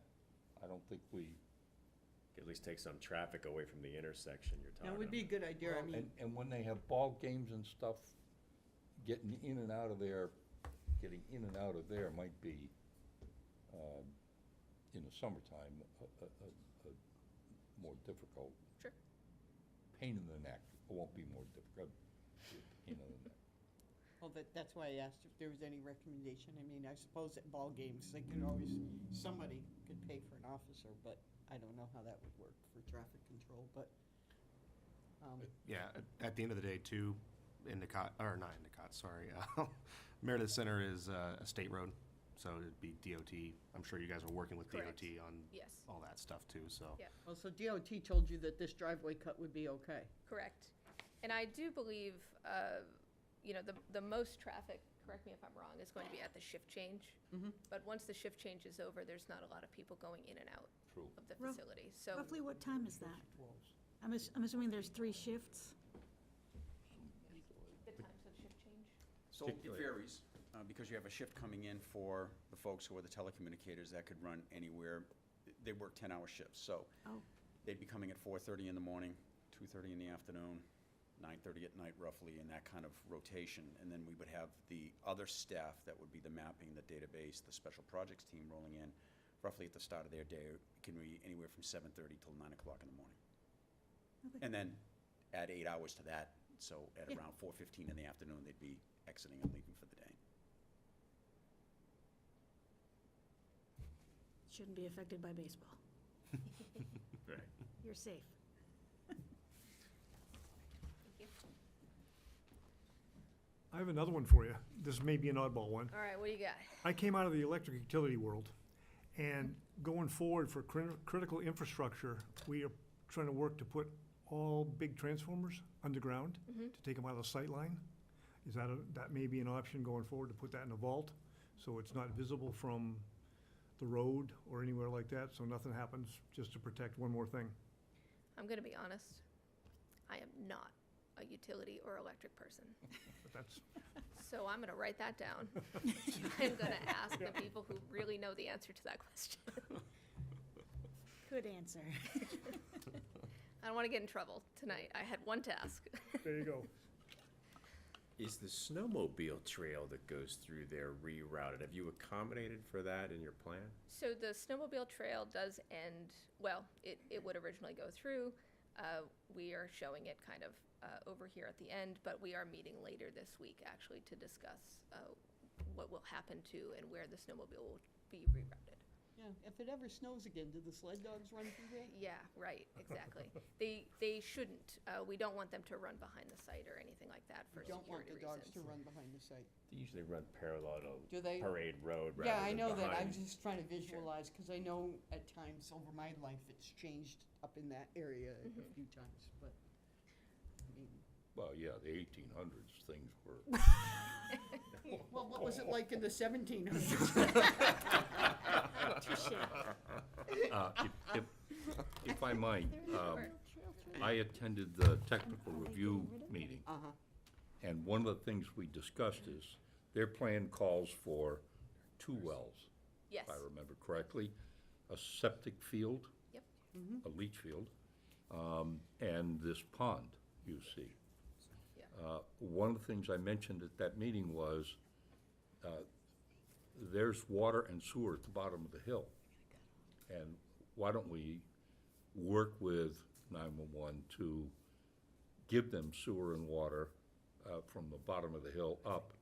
I don't think we, At least take some traffic away from the intersection you're talking That about. would be a good idea. I mean, and when they have ball games and stuff, getting in and out of there might be, in the summertime, a more difficult. Sure. Pain in the neck. It won't be more difficult. Pain in the neck. well, that's why I asked if there was any recommendation. I mean, I suppose at ball games, they could always, somebody could pay for an officer, but I don't know how that would work for traffic control, but, Yeah, at the end of the day, too, Endicott, or not Endicott, sorry, Meredith Center is a state road, so it'd be DOT. I'm sure you guys are working with Correct. DOT on yes, all that stuff, too, so. Yeah. well, so DOT told you that this driveway cut would be okay. correct. And I do believe, you know, the most traffic, correct me if I'm wrong, is going to be at the shift change. But once the shift change is over, there's not a lot of people going in and out True. of the Rough- facility, so. Roughly what time is that? I'm assuming there's 3 shifts? The times of shift change? So it varies, because you have a shift coming in for the folks who are the telecommunicators that could run anywhere. They work 10-hour shifts, so Oh, they'd be coming at 4:30 in the morning, 2:30 in the afternoon, 9:30 at night roughly, in that kind of rotation. And then we would have the other staff that would be the mapping, the database, the special projects team rolling in roughly at the start of their day. It can be anywhere from 7:30 till 9 o'clock in the morning. okay. And then add 8 hours to that, so at Yeah. around 4:15 in the afternoon, they'd be exiting and leaving for the day. Shouldn't be affected by baseball. Right. You're safe. Thank you. I have another one for you. This may be an oddball one. All right, what do you got? I came out of the electric utility world, and going forward for critical infrastructure, we are trying to work to put all big transformers underground to take them out of the sight line. Is that may be an option going forward, to put that in a vault, so it's not visible from the road or anywhere like that, so nothing happens, just to protect one more thing. I'm gonna be honest, I am not a utility or electric person. But that's, So I'm gonna write that down. I'm gonna ask the people who really know the answer to that question. Good answer. I don't wanna get in trouble tonight. I had one task. there you go. Is the snowmobile trail that goes through there rerouted? Have you accommodated for that in your plan? So the snowmobile trail does end, well, it would originally go through. We are showing it kind of over here at the end, but we are meeting later this week, actually, to discuss what will happen to and where the snowmobile will be rerouted. Yeah, if it ever snows again, do the sled dogs run through there? Yeah, right, exactly. They shouldn't. We don't want them to run behind the site or anything like that for You don't want security the dogs reasons. to run behind the site. They usually run parallel Do to they? Parade Road rather Yeah, I than know that. I'm behind. just trying to visualize, because I know at times over my life, it's changed up in that area a few times, but, I mean, Well, yeah, the 1800s, things were, well, what was it like in the 1700s? Touche. if I might, I attended the technical review meeting. Uh-huh. And one of the things we discussed is, their plan calls for 2 wells, Yes, if I remember correctly, a septic field, yep. a leach field, and this pond, you see. Yeah. One of the things I mentioned at that meeting was, there's water and sewer at the bottom of the hill. And why don't we work with 911 to give them sewer and water from the bottom of the hill up?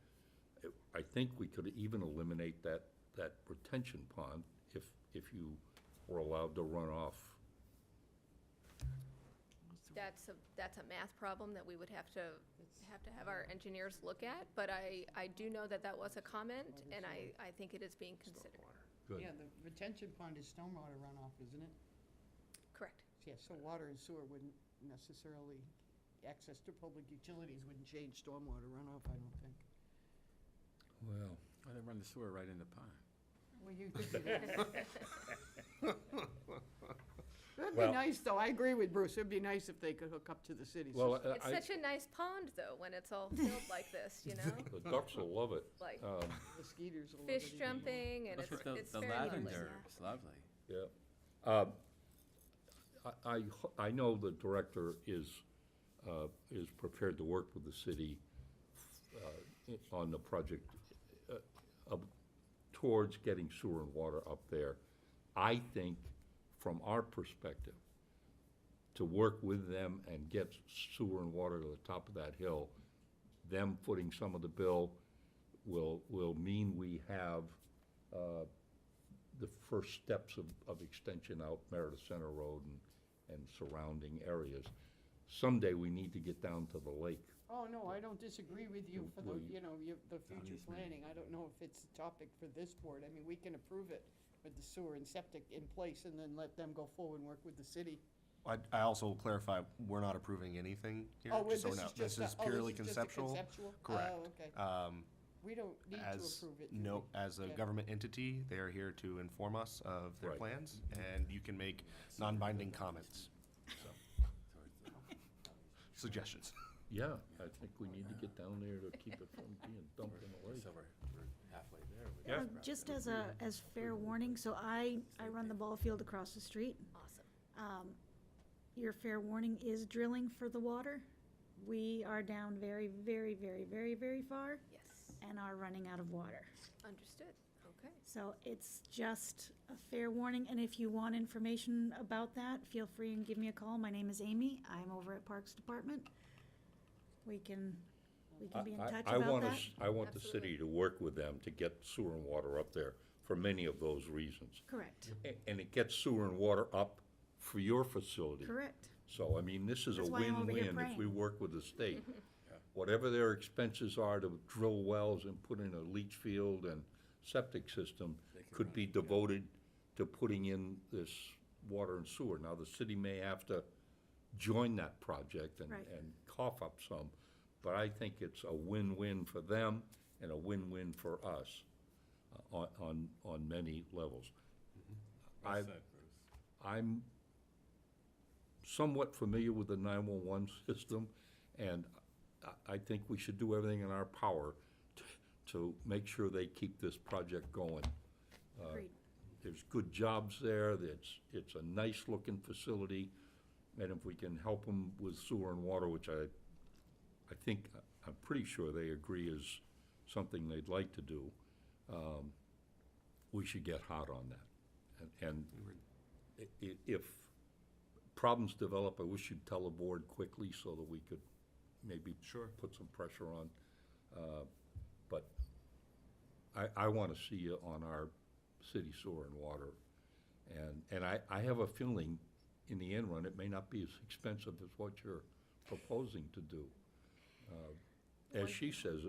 I think we could even eliminate that retention pond if you were allowed to run off. That's a math problem that we would have to have our engineers look at, but I do know that was a comment, and I think it is being considered. Good. Yeah, the retention pond is stormwater runoff, isn't it? Correct. Yeah, so water and sewer wouldn't necessarily, access to public utilities wouldn't change stormwater runoff, I don't think. Well, Well, they run the sewer right in the pond. Well, you could do that. That'd be Well- nice, though. I agree with Bruce. It'd be nice if they could hook up to the city well, system. It's such a nice pond, though, when it's all filled like this, you know? the ducks will love it. Like The skeeters will love fish it. jumping, and Look at it's the very lovely. lavender, it's lovely. Yeah. I know the director is prepared to work with the city on the project towards getting sewer and water up there. I think, from our perspective, to work with them and get sewer and water to the top of that hill, them footing some of the bill will mean we have the first steps of extension out Meredith Center Road and surrounding areas. Someday, we need to get down to the lake. Oh, no, I don't disagree with you for the, Will you- the future planning. I don't know if it's a topic for this board. I mean, we can approve it with the sewer and septic in place and then let them go forward and work with the city. I also will clarify, we're not approving anything here, Oh, just so this we know. is just This is a- oh, purely this is just a conceptual. conceptual? Correct. Oh, okay. Um, We don't need to as, approve it. do no, we? as a Yeah. government entity, they are here to inform us of their Right. plans, and you can make non-binding comments, so. Suggestions. Yeah, I think we need to get down there to keep it from being dumped in the lake. So we're halfway there. Just as fair warning, so I run the ball field across the street. Awesome. Your fair warning is drilling for the water. We are down very, very, very, very, very far Yes. and are running out of water. Understood. Okay. So it's just a fair warning, and if you want information about that, feel free and give me a call. My name is Amy. I'm over at Parks Department. We can be in touch I about want that. us, I want the city to work with them to get sewer and water up there for many of those reasons. Correct, And it gets sewer and water up for your facility. correct. So, I mean, this is a That's why I'm over here win-win if we praying. work with the state. Whatever their expenses are to drill wells and put in a leach field and septic system could be devoted to putting in this water and sewer. Now, the city may have to join that project and, Right. and cough up some, but I think it's a win-win for them and a win-win for us on many levels. Well I've- said, Bruce. I'm somewhat familiar with the 911 system, and I think we should do everything in our power to make sure they keep this project going. Agreed. There's good jobs there, it's a nice-looking facility, and if we can help them with sewer and water, which I think, I'm pretty sure they agree is something they'd like to do, we should get hot on that. And if problems develop, I wish you'd tell the board quickly so that we could maybe put some pressure on. But I want to see you on our city sewer and water. And I have a feeling, in the end run, it may not be as expensive as what you're proposing to do. As she says,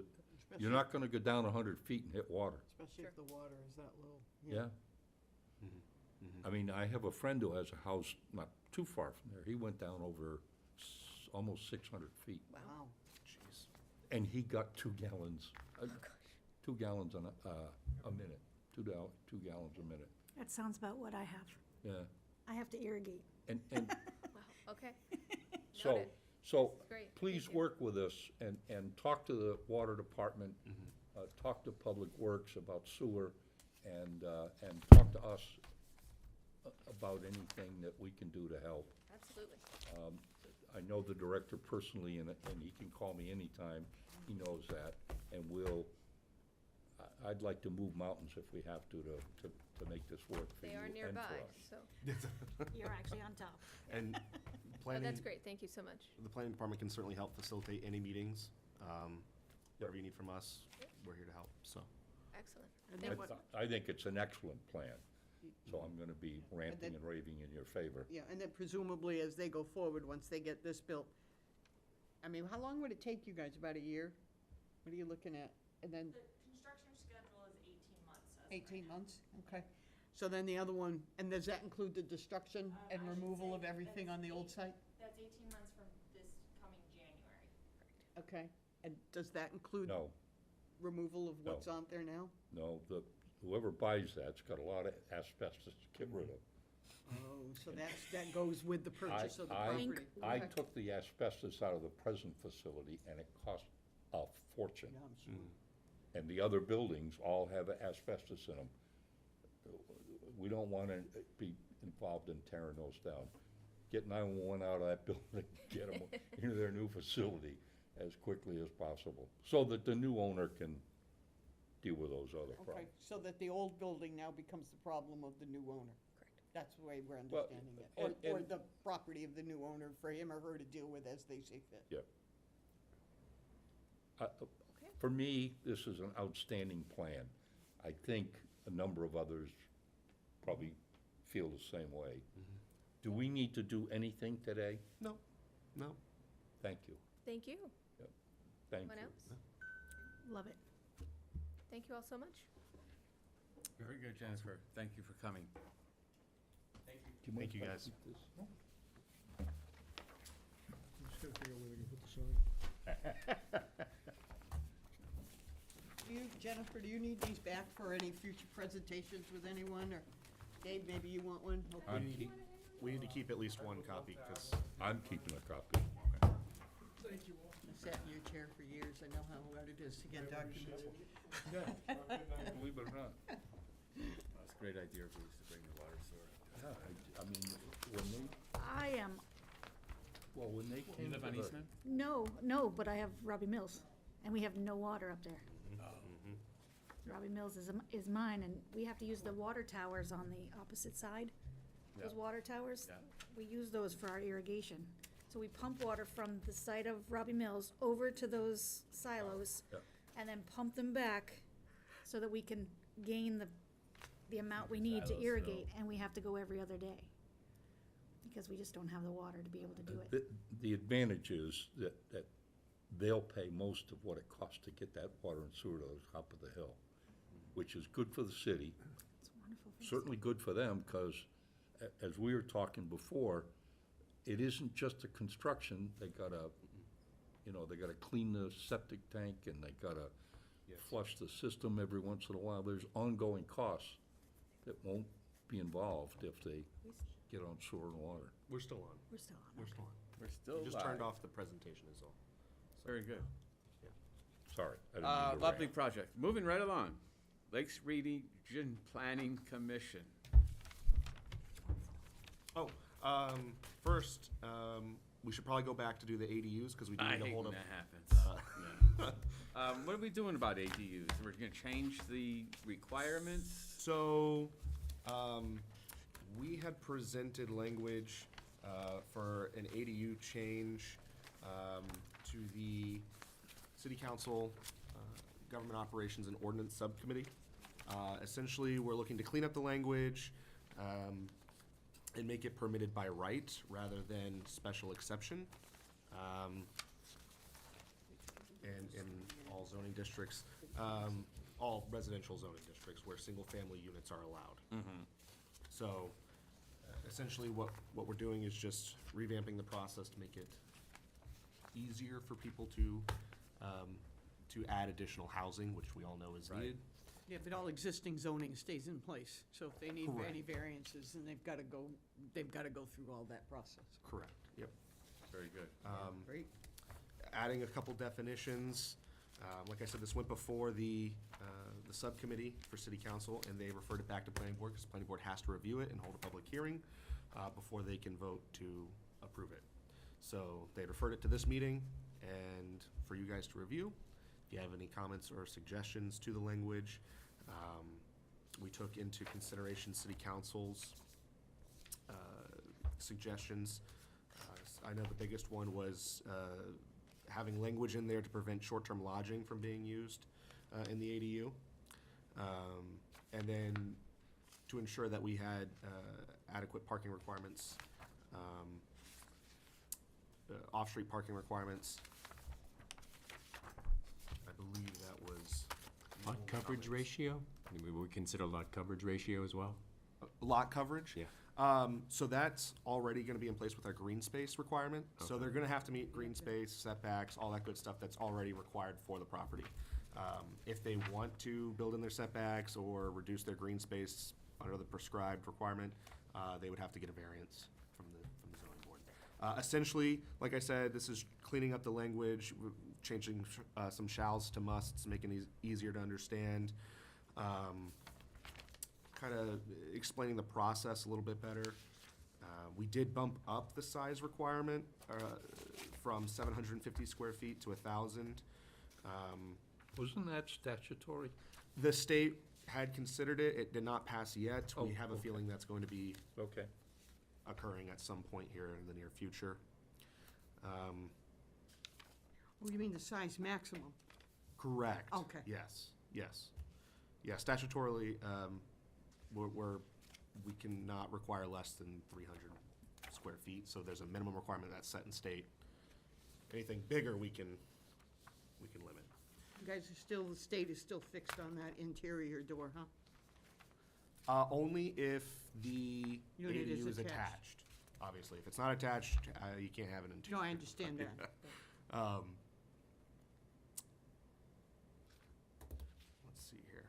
you're not going to go down 100 feet and hit water. Especially if the water is that low. Yeah. I mean, I have a friend who has a house not too far from there. He went down over almost 600 feet. Wow. Jeez. And he got 2 gallons, 2 gallons a minute, 2 gallons a minute. That sounds about what I have. Yeah. I have to irrigate. And Wow. Okay. so, Noted. so Great. please Thank you. work with us and talk to the water department, talk to Public Works about sewer, and talk to us about anything that we can do to help. Absolutely. I know the director personally, and he can call me anytime, he knows that, and I'd like to move mountains if we have to make this work for They you are and for nearby, us. so. You're actually on top. And Oh, planning, that's great. Thank you so much. the planning department can certainly help facilitate any meetings. Whatever you need from us, we're here to help, so. Excellent. And Thank then you. what- I think it's an excellent plan, so I'm gonna be ranting and raving in your favor. Yeah, and then presumably as they go forward, once they get this built, I mean, how long would it take you guys? About a year? What are you looking at? And then The construction schedule is 18 months. as of 18 right now. months? Okay. So then the other one, and does that include the destruction I and should removal say of everything that's on the old eight- site? That's 18 months from this coming January. Okay. And does that include No, removal of No. what's on there now? no, whoever buys that's got a lot of asbestos to get rid of. Oh, so that goes with the purchase of the property? I Okay. took the asbestos out of the present facility, and it cost a fortune. Yeah, I'm sure. And the other buildings all have asbestos in them. We don't want to be involved in tearing those down. Get 911 out of that building, get them into their new facility as quickly as possible, so that the new owner can deal with those other Okay, problems. so that the old building now becomes the problem of the new owner? Correct. That's the way we're Well, understanding it? Or and- the property of the new owner for him or her to deal with as they see fit? Yeah. For me, this is an outstanding plan. I think a number of others probably feel the same way. Do we need to do anything today? No. Thank you. Thank you. Thank Anyone you. else? Love it. Thank you all so much. Very good, Jennifer. Thank you for coming. Do mind Thank you, if I guys. keep this? Gotta figure out where we can put the sign. Jennifer, do you need these back for any future presentations with anyone, or Dave, maybe you want one? Okay. We need to keep at least one copy, because I'm keeping a copy. Thank you all. I sat in your chair for years, I know how hard it is to get documents. Believe it or not. That's a great idea, Bruce, to bring the water sewer. Yeah, I mean, when they, I am, when they You came live to on the- Eastman? no, but I have Robbie Mills, and we have no water up there. Robbie Mills is mine, and we have to use the water towers on the opposite side. Those Yeah. water towers, Yeah. we use those for our irrigation. So we pump water from the site of Robbie Mills over to those silos, Yep. and then pump them back so that we can gain the amount we need to Silos irrigate, and we have to go every other day. Because we just don't have the water to be able to do it. The advantage is that they'll pay most of what it costs to get that water and sewer to the top of the hill, which is good for the city, It's a wonderful thing. certainly good for them, because as we were talking before, it isn't just the construction, they gotta, they gotta clean the septic tank, and they gotta flush the system every once in a while. There's ongoing costs that won't be involved if they get on sewer and water. we're still on. We're still on. We're still on. We're still We just turned live. off the presentation is all. Very good. Sorry, I didn't mean to Lovely rant. project. Moving right along. Lakes Region Planning Commission. First, we should probably go back to do the ADUs, because we do I need to hate hold when up. that happens. Yeah. What are we doing about ADUs? We're gonna change the requirements? So, we had presented language for an ADU change to the City Council Government Operations and Ordinance Subcommittee. Essentially, we're looking to clean up the language and make it permitted by right rather than special exception. And in all zoning districts, all residential zoning districts where single-family units are allowed. So essentially, what we're doing is just revamping the process to make it easier for people to add additional housing, which we all know is Right. needed. Yeah, but all existing zoning stays in place, so if they need any Correct. variances, then they've gotta go through all that process. Correct, yep. Very good. Great. Adding a couple definitions. Like I said, this went before the subcommittee for city council, and they referred it back to planning board, because planning board has to review it and hold a public hearing before they can vote to approve it. So they referred it to this meeting and for you guys to review. If you have any comments or suggestions to the language, we took into consideration city council's suggestions. I know the biggest one was having language in there to prevent short-term lodging from being used in the ADU. And then to ensure that we had adequate parking requirements, off-street parking requirements. I believe that was. Lot coverage ratio? We consider lot coverage ratio as well? Lot coverage? Yeah. So that's already gonna be in place with our green space requirement. So they're gonna have to meet green space, setbacks, all that good stuff that's already required for the property. If they want to build in their setbacks or reduce their green space under the prescribed requirement, they would have to get a variance from the zoning board. Essentially, like I said, this is cleaning up the language, changing some shalls to musts, making it easier to understand. Kind of explaining the process a little bit better. We did bump up the size requirement from 750 square feet to 1,000. Wasn't that statutory? The state had considered it. It did not pass yet. We Oh, have a okay. feeling that's going to be Okay. occurring at some point here in the near future. Oh, you mean the size maximum? Correct. Okay. Yes, yes. Yeah, statutorily, we cannot require less than 300 square feet, so there's a minimum requirement that's set in state. Anything bigger, we can limit. You guys are still, the state is still fixed on that interior door, huh? Only if the Unit is ADU is attached. attached. obviously. If it's not attached, you can't have it in two. No, I understand that. Let's see here.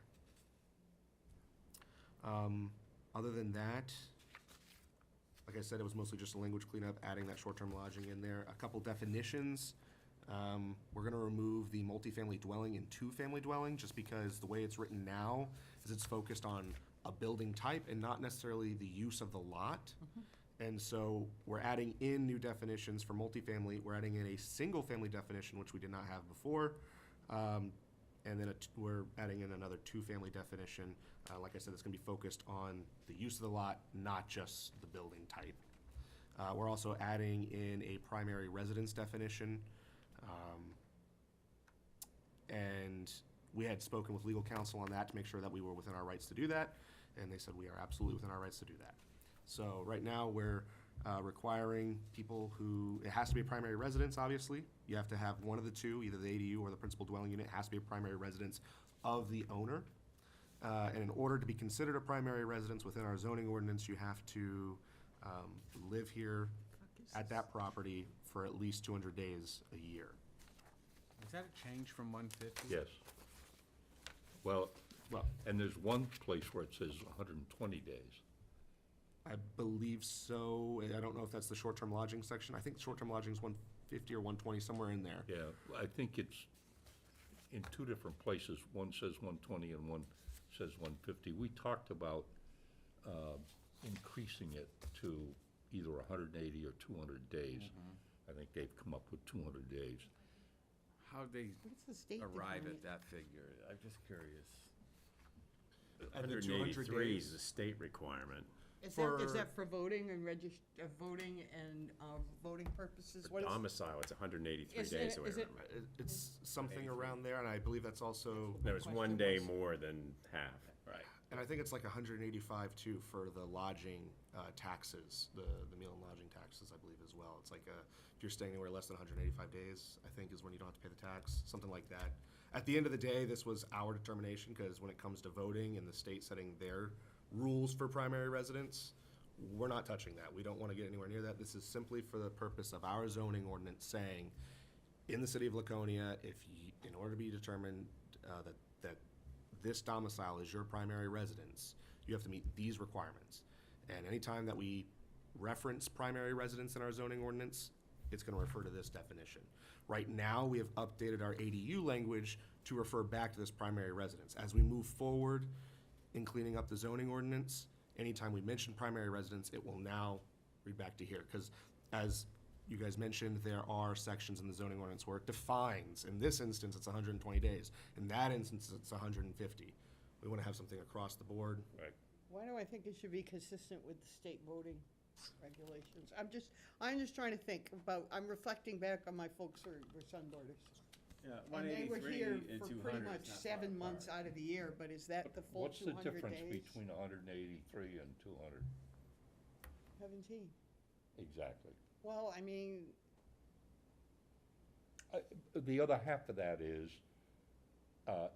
Other than that, like I said, it was mostly just a language cleanup, adding that short-term lodging in there. A couple definitions. We're gonna remove the multifamily dwelling and two-family dwelling, just because the way it's written now is it's focused on a building type and not necessarily the use of the lot. And so we're adding in new definitions for multifamily. We're adding in a single-family definition, which we did not have before. And then we're adding in another two-family definition. Like I said, it's gonna be focused on the use of the lot, not just the building type. We're also adding in a primary residence definition. And we had spoken with legal counsel on that to make sure that we were within our rights to do that, and they said we are absolutely within our rights to do that. So right now, we're requiring people who, it has to be a primary residence, obviously. You have to have one of the two, either the ADU or the principal dwelling unit, has to be a primary residence of the owner. And in order to be considered a primary residence within our zoning ordinance, you have to live here at that property for at least 200 days a year. Was that a change from 150? Yes. Well, and there's one place where it says 120 days. I believe so. I don't know if that's the short-term lodging section. I think short-term lodging is 150 or 120, somewhere in there. Yeah, I think it's in two different places. One says 120 and one says 150. We talked about increasing it to either 180 or 200 days. I think they've come up with 200 days. How'd they What's the state arrive define at that figure? I'm just curious. Of the 200 183 is days. the state requirement. Is For- that for voting and voting and voting purposes? For What is- domicile, it's 183 Is days, it- the way I is it- remember. It's something around there, and I believe that's also, There was one question day was- more than half. Right. and I think it's like 185 too for the lodging taxes, the meal and lodging taxes, I believe as well. It's like if you're staying anywhere less than 185 days, I think is when you don't have to pay the tax, something like that. At the end of the day, this was our determination, because when it comes to voting and the state setting their rules for primary residence, we're not touching that. We don't want to get anywhere near that. This is simply for the purpose of our zoning ordinance saying, in the city of Laconia, in order to be determined that this domicile is your primary residence, you have to meet these requirements. And anytime that we reference primary residence in our zoning ordinance, it's gonna refer to this definition. Right now, we have updated our ADU language to refer back to this primary residence. As we move forward in cleaning up the zoning ordinance, anytime we mention primary residence, it will now read back to here. Because as you guys mentioned, there are sections in the zoning ordinance where it defines, in this instance, it's 120 days. In that instance, it's 150. We want to have something across the board. Right. Why do I think it should be consistent with the state voting regulations? I'm just trying to think about, I'm reflecting back on my folks who were Sunboarders. Yeah, And they were 183 here and for 200 pretty is much not far 7 months apart. out of the year, but is that the full What's the 200 days? difference between 183 and 200? 17. Exactly. Well, I mean, The other half of that is,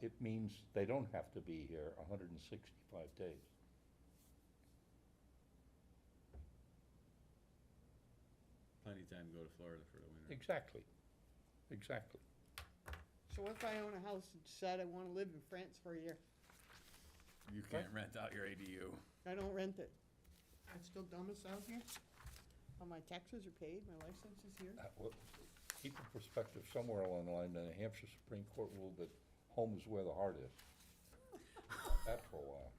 it means they don't have to be here 165 days. Plenty of time to go to Florida for the winter. Exactly. Exactly. so if I own a house and decide I want to live in France for a year, You can't rent out your ADU. I don't rent it. I'm still domiciled here? All my taxes are paid, my license is here? Well, keep in perspective, somewhere along the line, the New Hampshire Supreme Court ruled that home is where the heart is. That for a while.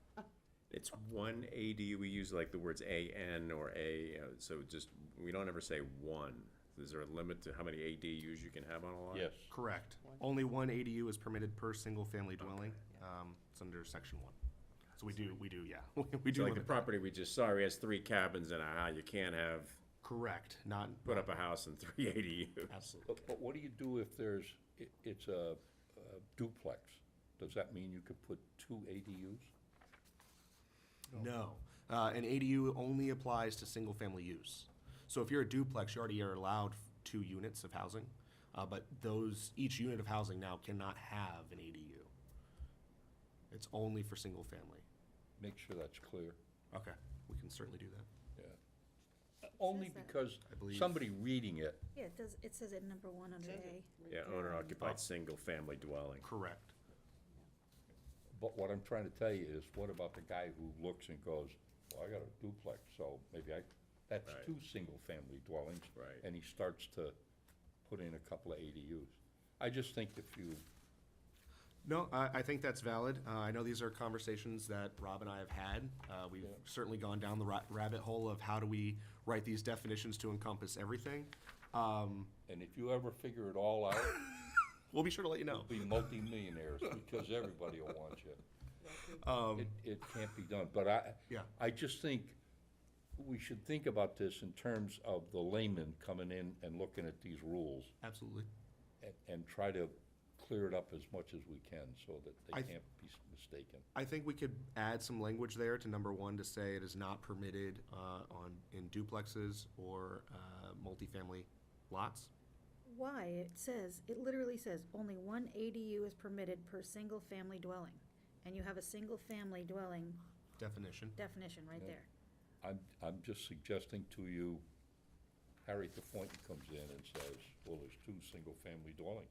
It's one ADU, we use like the words AN or A, so just, we don't ever say one. Is there a limit to how many ADUs you can have on a lot? Yes. Correct. Only one ADU is permitted per single-family dwelling. It's under section 1. So we do, yeah. We do So like the limit that. property we just saw, he has 3 cabins in a house, you can't have, Correct, not. put up a house and 3 ADUs. Absolutely. But what do you do if there's, it's a duplex? Does that mean you could put 2 ADUs? No. An ADU only applies to single-family use. So if you're a duplex, you already are allowed 2 units of housing, but each unit of housing now cannot have an ADU. It's only for single-family. Make sure that's clear, Okay, we can certainly do that. yeah. Only says that. because I believe- somebody reading it, Yeah, it does, it says it number one under Says A. it. Yeah, owner occupied single-family dwelling. Correct. but what I'm trying to tell you is, what about the guy who looks and goes, well, I got a duplex, so maybe that's Right. 2 single-family dwellings. Right. And he starts to put in a couple of ADUs. I just think if you, No, I think that's valid. I know these are conversations that Rob and I have had. We've Yeah. certainly gone down the rabbit hole of how do we write these definitions to encompass everything. and if you ever figure it all out, We'll be sure to let you know. you'll be multimillionaires, because everybody will want you. It can't be done, but Yeah. I just think we should think about this in terms of the layman coming in and looking at these rules Absolutely. and try to clear it up as much as we can so that I they th- can't be mistaken. I think we could add some language there to number 1 to say it is not permitted in duplexes or multifamily lots. Why? It literally says, only one ADU is permitted per single-family dwelling. And you have a single-family dwelling Definition. definition right Yeah. there. I'm just suggesting to you, Harry Tafoyton comes in and says, well, there's 2 single-family dwellings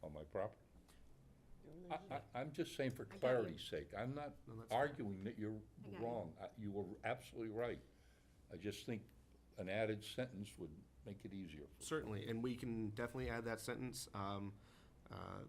on my property. I'm just saying for got you. clarity's sake, I'm not No, that's fine. arguing that you're I got you. wrong. You were absolutely right. I just think an added sentence would make it easier. Certainly, and we can definitely add that sentence.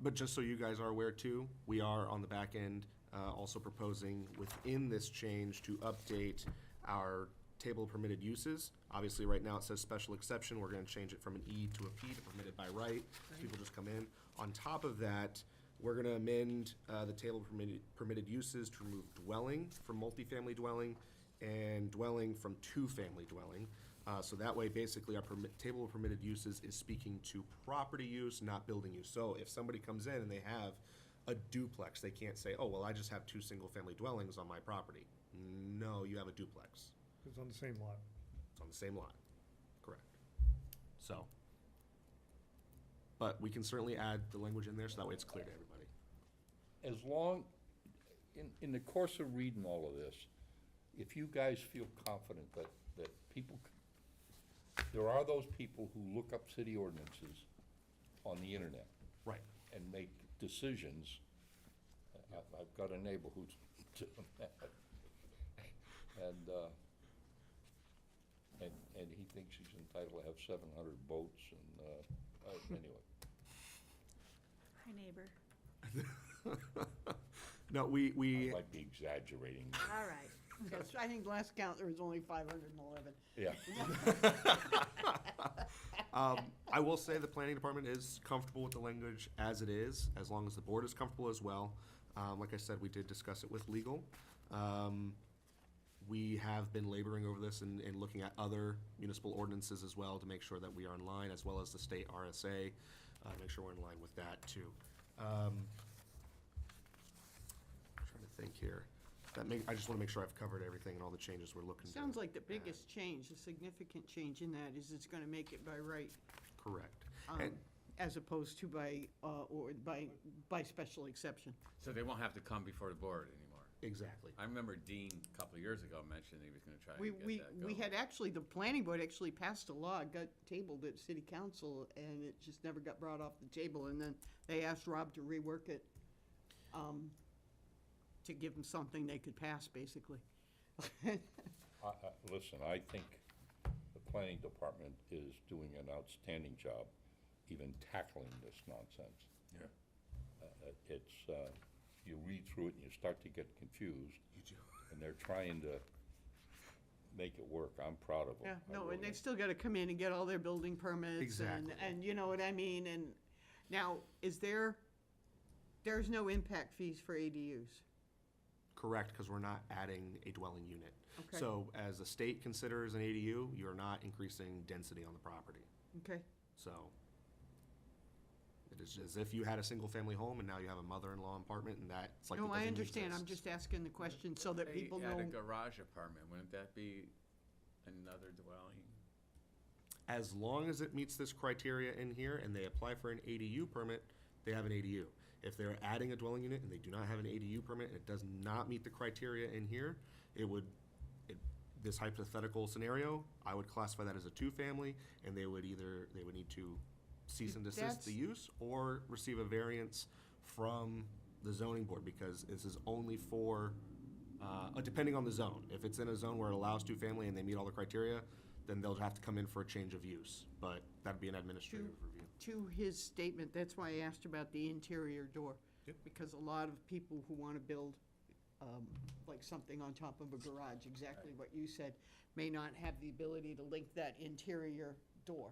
But just so you guys are aware too, we are on the back end also proposing within this change to update our table of permitted uses. Obviously, right now it says special exception. We're gonna change it from an E to a P to permitted by right. People just come in. On top of that, we're gonna amend the table of permitted uses to remove dwelling from multifamily dwelling and dwelling from two-family dwelling. So that way, basically, our table of permitted uses is speaking to property use, not building use. So if somebody comes in and they have a duplex, they can't say, oh, well, I just have 2 single-family dwellings on my property. No, you have a duplex. It's on the same lot. It's on the same lot. Correct. So, but we can certainly add the language in there, so that way it's clear to everybody. As long, in the course of reading all of this, if you guys feel confident that people, there are those people who look up city ordinances on the internet Right. and make decisions. I've got a neighbor who's doing that. And he thinks he's entitled to have 700 boats and, anyway. Hi, neighbor. No, I we, might be exaggerating. All right. Yes, I think last count there was only 511. Yeah. I will say the planning department is comfortable with the language as it is, as long as the board is comfortable as well. Like I said, we did discuss it with legal. We have been laboring over this and looking at other municipal ordinances as well to make sure that we are in line, as well as the state RSA, make sure we're in line with that too. Trying to think here. I just want to make sure I've covered everything and all the changes we're looking to. Sounds like the biggest change, the significant change in that is it's gonna make it by right, Correct. um, And- as opposed to by special exception. So they won't have to come before the board anymore. Exactly. I remember Dean, a couple of years ago, mentioned he was gonna try We, and get we, that we going. had actually, the planning board actually passed a law, it got tabled at city council, and it just never got brought off the table, and then they asked Rob to rework it, to give them something they could pass, basically. Listen, I think the planning department is doing an outstanding job even tackling this nonsense. Yeah. You read through it and you start to get confused. You do. And they're trying to make it work. I'm proud of them. Yeah, no, and they've still gotta come in and get all their building permits. Exactly. And you know what I mean, and now, there's no impact fees for ADUs? Correct, because we're not adding a dwelling unit. Okay. So as the state considers an ADU, you're not increasing density on the property. Okay, So it is as if you had a single-family home and now you have a mother-in-law apartment and that's like it no, I doesn't understand, I'm exist. just asking the question so that They people had know. a garage apartment, wouldn't that be another dwelling? As long as it meets this criteria in here and they apply for an ADU permit, they have an ADU. If they're adding a dwelling unit and they do not have an ADU permit and it does not meet the criteria in here, this hypothetical scenario, I would classify that as a two-family, and they would need to cease and desist That's- the use or receive a variance from the zoning board, because this is only for, depending on the zone. If it's in a zone where it allows two-family and they meet all the criteria, then they'll have to come in for a change of use, but that'd be an administrative review. To his statement, that's why I asked about the interior door. Yep. Because a lot of people who want to build, like something on top of a garage, exactly what you said, may not have the ability to link that interior door.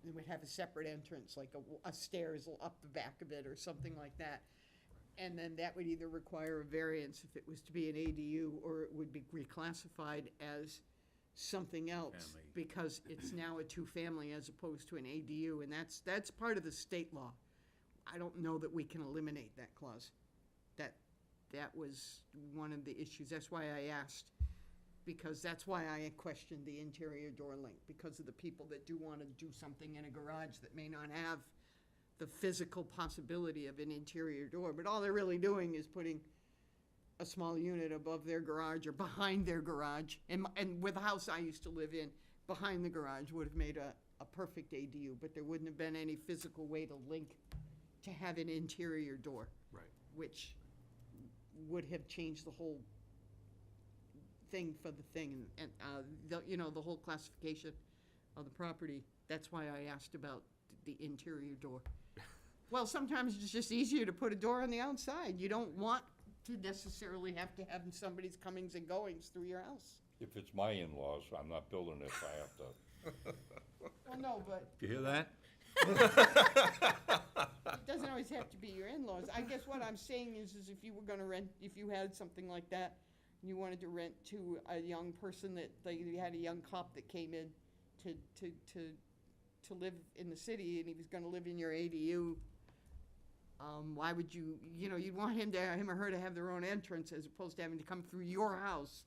They would have a separate entrance, like a stairs up the back of it or something like that. And then that would either require a variance if it was to be an ADU, or it would be reclassified as something else, Family. because it's now a two-family as opposed to an ADU, and that's part of the state law. I don't know that we can eliminate that clause. That was one of the issues. That's why I asked, because that's why I questioned the interior door link, because of the people that do want to do something in a garage that may not have the physical possibility of an interior door, but all they're really doing is putting a small unit above their garage or behind their garage. And with the house I used to live in, behind the garage would have made a perfect ADU, but there wouldn't have been any physical way to link to have an interior door. Right. Which would have changed the whole thing for the thing, and, the whole classification of the property. That's why I asked about the interior door. Well, sometimes it's just easier to put a door on the outside. You don't want to necessarily have to have somebody's comings and goings through your house. If it's my in-laws, I'm not building it if I have to. Well, no, but You hear that? it doesn't always have to be your in-laws. I guess what I'm saying is if you were gonna rent, if you had something like that, and you wanted to rent to a young person that, like, you had a young cop that came in to live in the city, and he was gonna live in your ADU, why would you'd want him or her to have their own entrance as opposed to having to come through your house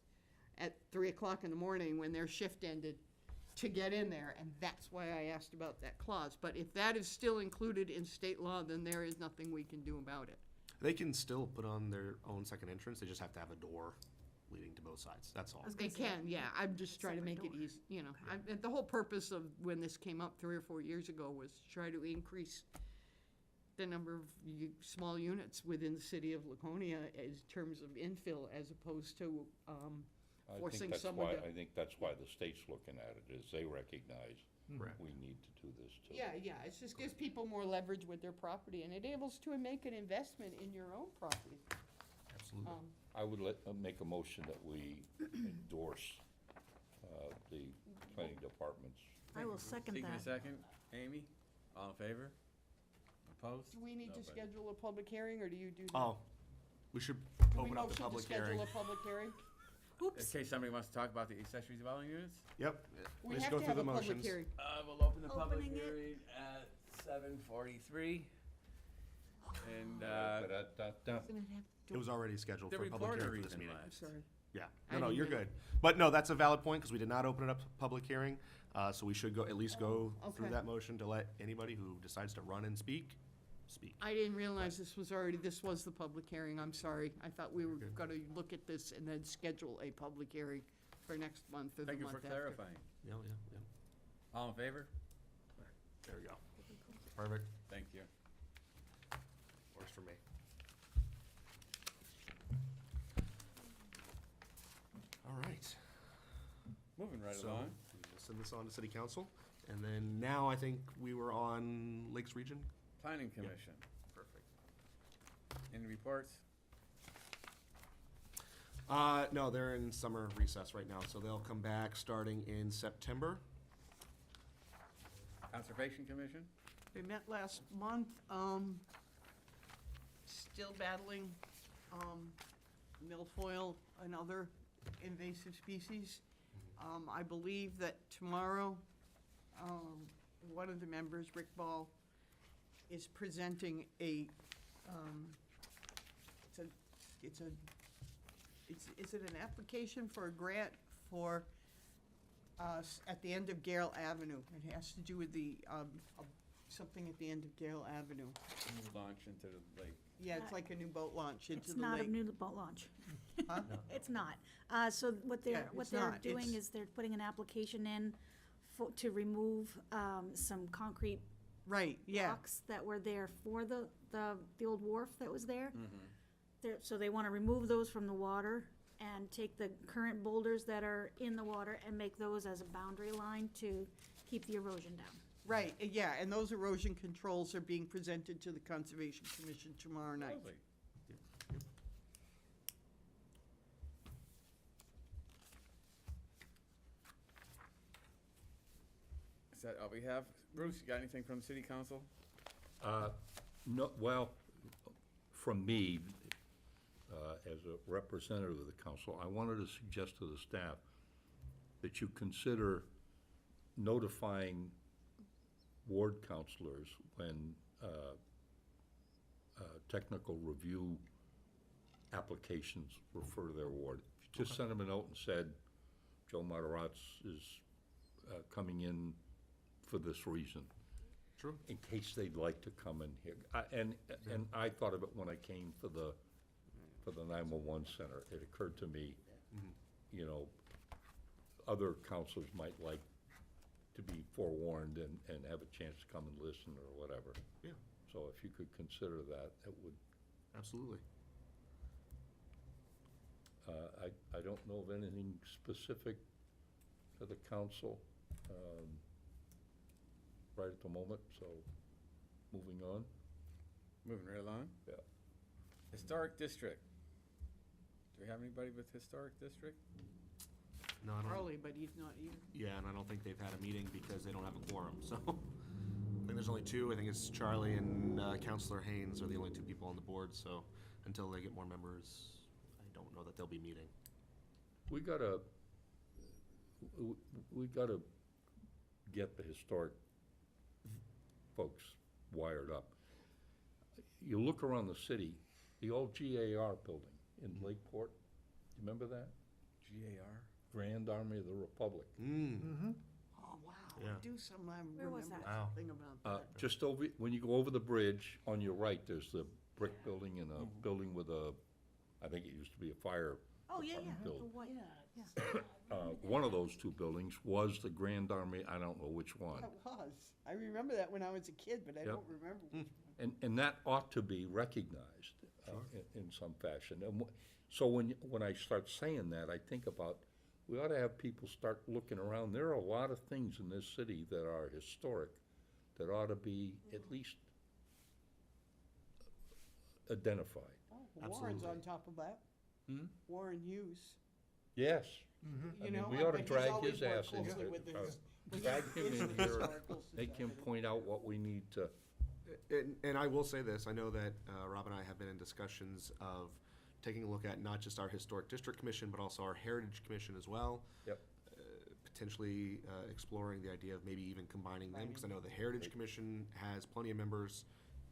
at 3 o'clock in the morning when their shift ended to get in there, and that's why I asked about that clause. But if that is still included in state law, then there is nothing we can do about it. They can still put on their own second entrance, they just have to have a door leading to both sides, that's all. They can, yeah, I'm just trying to make it Separate easy, the whole purpose of when this came up 3 or 4 years ago was to try to increase the number of small units within the city of Laconia in terms of infill, as opposed to, forcing someone to. I think that's why the state's looking at it, is they recognize Correct. we need to do this too. Yeah, it just gives people more leverage with their property, and enables to make an investment in your own property. Absolutely. I would make a motion that we endorse the planning department's. I will second Taking a that. second. Amy, all in favor? Opposed? Do we need to Nobody. schedule a public hearing, or do you do that? Oh, we should Do we open up the motion to public hearing. schedule a public hearing? In case somebody wants to talk about the accessory dwelling units? Yep, We let's have go to through have the a public motions. hearing. We'll open the public Opening it. hearing at 7:43. And, It was already scheduled the for a public reporter hearing for this even meeting. I'm left. sorry. Yeah, I no, didn't you're know. good. But no, that's a valid point, because we did not open it up to public hearing, so we should at least go through Okay. that motion to let anybody who decides to run and speak. I didn't realize this was the public hearing, I'm sorry. I thought we were gonna look at this and then schedule a public hearing for next month or the Thank you month for after. clarifying. Yeah. All in favor? There we go. Perfect. Thank you. Works for me. All right. Moving right So, along. we will send this on to city council, and then now I think we were on Lakes Region. Planning Commission. Perfect. Any reports? No, they're in summer recess right now, so they'll come back starting in September. Conservation Commission? We met last month, still battling, milfoil and other invasive species. I believe that tomorrow, one of the members, Rick Ball, is presenting is it an application for a grant for, at the end of Gale Avenue? It has to do with the, something at the end of Gale Avenue. Launch into the lake. Yeah, it's like a new boat launch into It's the not a lake. new boat launch. Huh? It's not. So what Yeah, they're, what it's they're not. doing It's- is they're putting an application in to remove some concrete Right, yeah. blocks that were there for the old wharf that was there. Mm-hmm. So they want to remove those from the water and take the current boulders that are in the water and make those as a boundary line to keep the erosion down. Right, yeah, and those erosion controls are being presented to the Conservation Commission tomorrow night. Lovely. Is that all we have? Bruce, you got anything from city council? No, well, from me, as a representative of the council, I wanted to suggest to the staff that you consider notifying ward councilors when technical review applications refer to their ward. If you just send them a note and said, Joe Matarazzo is coming in for this reason. True. In case they'd like to come in here. And I thought of it when I came for the 911 center. It occurred to me, you know, other counselors might like to be forewarned and have a chance to come and listen or whatever. Yeah. So if you could consider that, it would, Absolutely. I don't know of anything specific to the council right at the moment, so moving on. Moving right along. Yeah. Historic district. Do we have anybody with historic district? No, I don't. Charlie, but he's not here. Yeah, and I don't think they've had a meeting because they don't have a quorum, so. I think there's only two. I think it's Charlie and Counselor Haynes are the only two people on the board, so until they get more members, I don't know that they'll be meeting. We gotta get the historic folks wired up. You look around the city, the old GAR building in Lakeport, you remember that? GAR? Grand Army of the Republic. Oh, wow. Yeah. Do some, I Where was remember that? Wow. something about that. Just over, when you go over the bridge, on your right, there's the brick building and a building with a, I think it used to be a fire Oh, yeah, yeah. department building. The white- One of those two buildings was the Grand Army, I don't know which one. It was. I remember that when I was a kid, but I Yep. don't remember which one. And that ought to be recognized in some fashion. And so when I start saying that, I think about, we ought to have people start looking around. There are a lot of things in this city that are historic that ought to be at least identified. Oh, Warren's Absolutely. on top of that. Warren Hughes. Yes. You I mean, know, we I ought to bet he's drag always his worked ass in closely here. with his- with Drag him his in here, historical make him society. point out what we need to, And I will say this, I know that Rob and I have been in discussions of taking a look at not just our Historic District Commission, but also our Heritage Commission as well. Yep. Potentially exploring the idea of maybe even combining them, because I know the Heritage Commission has plenty of members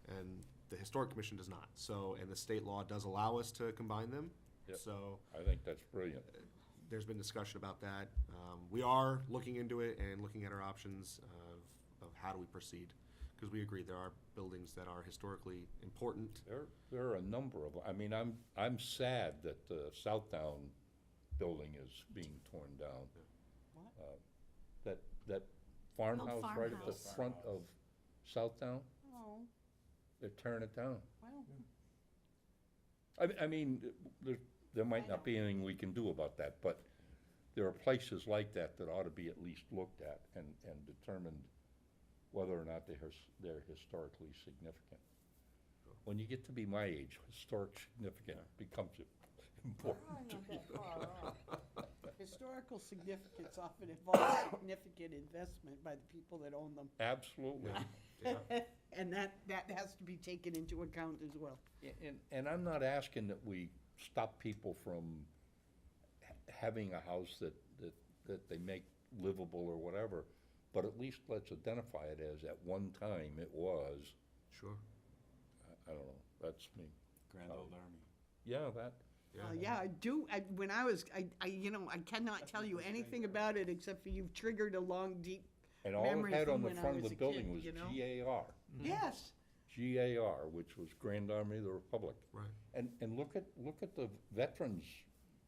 and the Historic Commission does not. So, and the state law does allow us to combine them. Yep. So I think that's brilliant. there's been discussion about that. We are looking into it and looking at our options of how do we proceed. Because we agree, there are buildings that are historically important. There are a number of, I mean, I'm sad that the Southtown building is being torn down. That farmhouse right at the farmhouse. front of Southtown, Oh, they're tearing it down. well, I mean, there might not be anything we can do about that, but there are places like that that ought to be at least looked at and determined whether or not they're historically significant. When you get to be my age, historic significant becomes important to not me. that far off. Historical significance often involves significant investment by the people that own them. Absolutely. And that has to be taken into account as well. And I'm not asking that we stop people from having a house that they make livable or whatever, but at least let's identify it as at one time it was, Sure. I don't know, that's me. Grand Old Army. Yeah, that, Yeah, I do, when I was, you know, I cannot tell you anything about it except for you've triggered a long, deep and all it memory had from on the when I front of was the a building kid, was you know? GAR. Yes, GAR, which was Grand Army of the Republic. Right. And look at the veterans'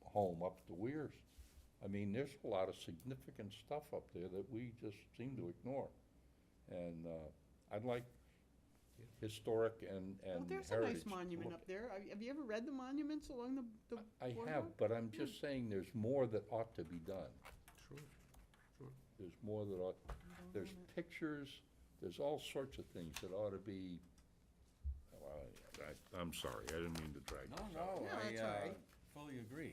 home up at the Weirs. I mean, there's a lot of significant stuff up there that we just seem to ignore. And I'd like historic and Well, heritage. there's a nice to monument look up there. Have you ever read the monuments along the I boardwalk? have, but I'm just saying there's more that ought to be done. Sure. There's more that ought, there's pictures, there's all sorts of things that ought to be, well, I'm sorry, I didn't mean to drag this out. No, that's all right. fully agree.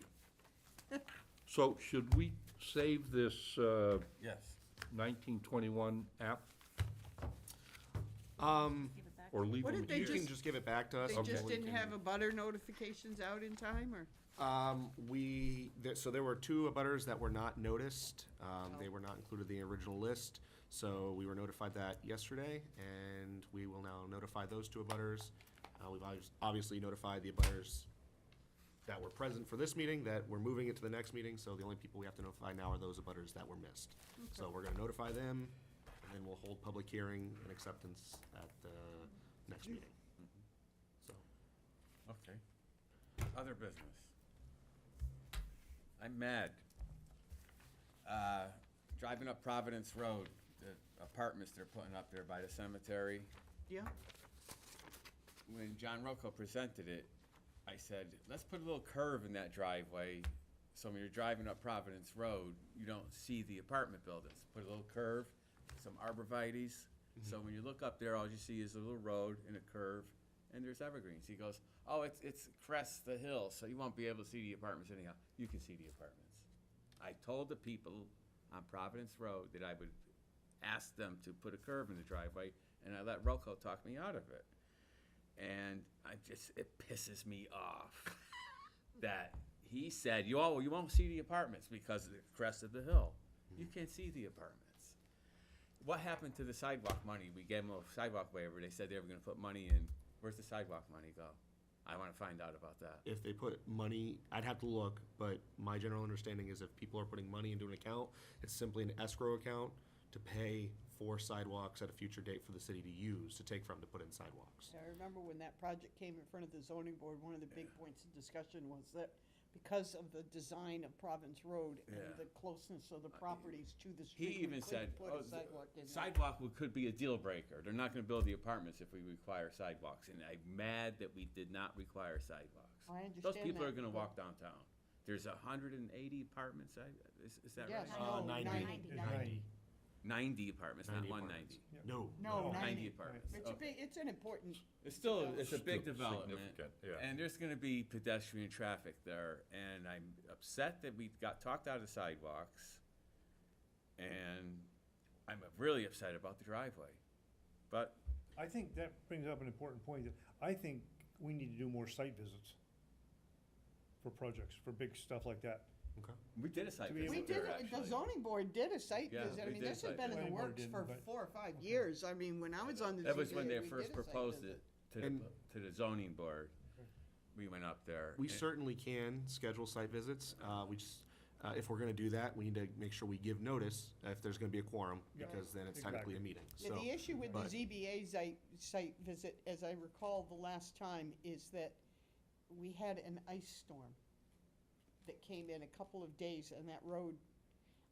So should we save this Yes. 1921 app Give it back. or leave What them did they You here? can just give it back to us. They and just we didn't can- have a butter notifications out in time, or? So there were two abutters that were not noticed. They were not included in the original list. So we were notified that yesterday, and we will now notify those two abutters. We've obviously notified the abutters that were present for this meeting, that we're moving it to the next meeting, so the only people we have to notify now are those abutters that were missed. So we're gonna notify them, and then we'll hold public hearing and acceptance at the next meeting. So, Okay. Other business. I'm mad. Driving up Providence Road, the apartments they're putting up there by the cemetery. Yeah, When John Rocco presented it, I said, let's put a little curve in that driveway, so when you're driving up Providence Road, you don't see the apartment buildings. Put a little curve, some arborvitae's, so when you look up there, all you see is a little road and a curve, and there's evergreens. He goes, oh, it's crests the hill, so you won't be able to see the apartments anyhow. You can see the apartments. I told the people on Providence Road that I would ask them to put a curve in the driveway, and I let Rocco talk me out of it. And it pisses me off that he said, you won't see the apartments because of the crest of the hill. You can't see the apartments. What happened to the sidewalk money? We gave them a sidewalk waiver. They said they were gonna put money in. Where's the sidewalk money go? I wanna find out about that. if they put money, I'd have to look, but my general understanding is if people are putting money into an account, it's simply an escrow account to pay for sidewalks at a future date for the city to use, to take from to put in sidewalks. I remember when that project came in front of the zoning board, one of the big points of discussion was that because of the design of Province Road and Yeah. the closeness of the properties to the He street, we even said, couldn't put a sidewalk in there. sidewalk could be a deal breaker. They're not gonna build the apartments if we require sidewalks, and I'm mad that we did not require sidewalks. I understand Those people that, are gonna but- walk downtown. There's 180 apartments, is that Yes, right? no, 90. 90. 90 apartments, not 90 190. No. No, 90 90. apartments. It's a Okay. big, it's an important, It's still, it's a big Still development, significant, yeah. and there's gonna be pedestrian traffic there, and I'm upset that we got talked out of sidewalks, and I'm really upset about the driveway. But, I think that brings up an important point, that I think we need to do more site visits for projects, for big stuff like that. we did a site To be visit we did, there, it- the actually. zoning board did a site Yeah, visit. I we mean, did a this has site been in the visit. Planning board works didn't, for but- 4 or 5 years. I mean, when I was on the That was when ZBA, they we first did a site proposed visit. it to the, And- to the zoning board. We went up there. We and- certainly can schedule site visits. We just, if we're gonna do that, we need to make sure we give notice if there's gonna be a quorum, Yeah. because then it's technically a Exactly. meeting, Yeah, so. the issue with the but- ZBA site visit, as I recall the last time, is that we had an ice storm that came in a couple of days, and that road,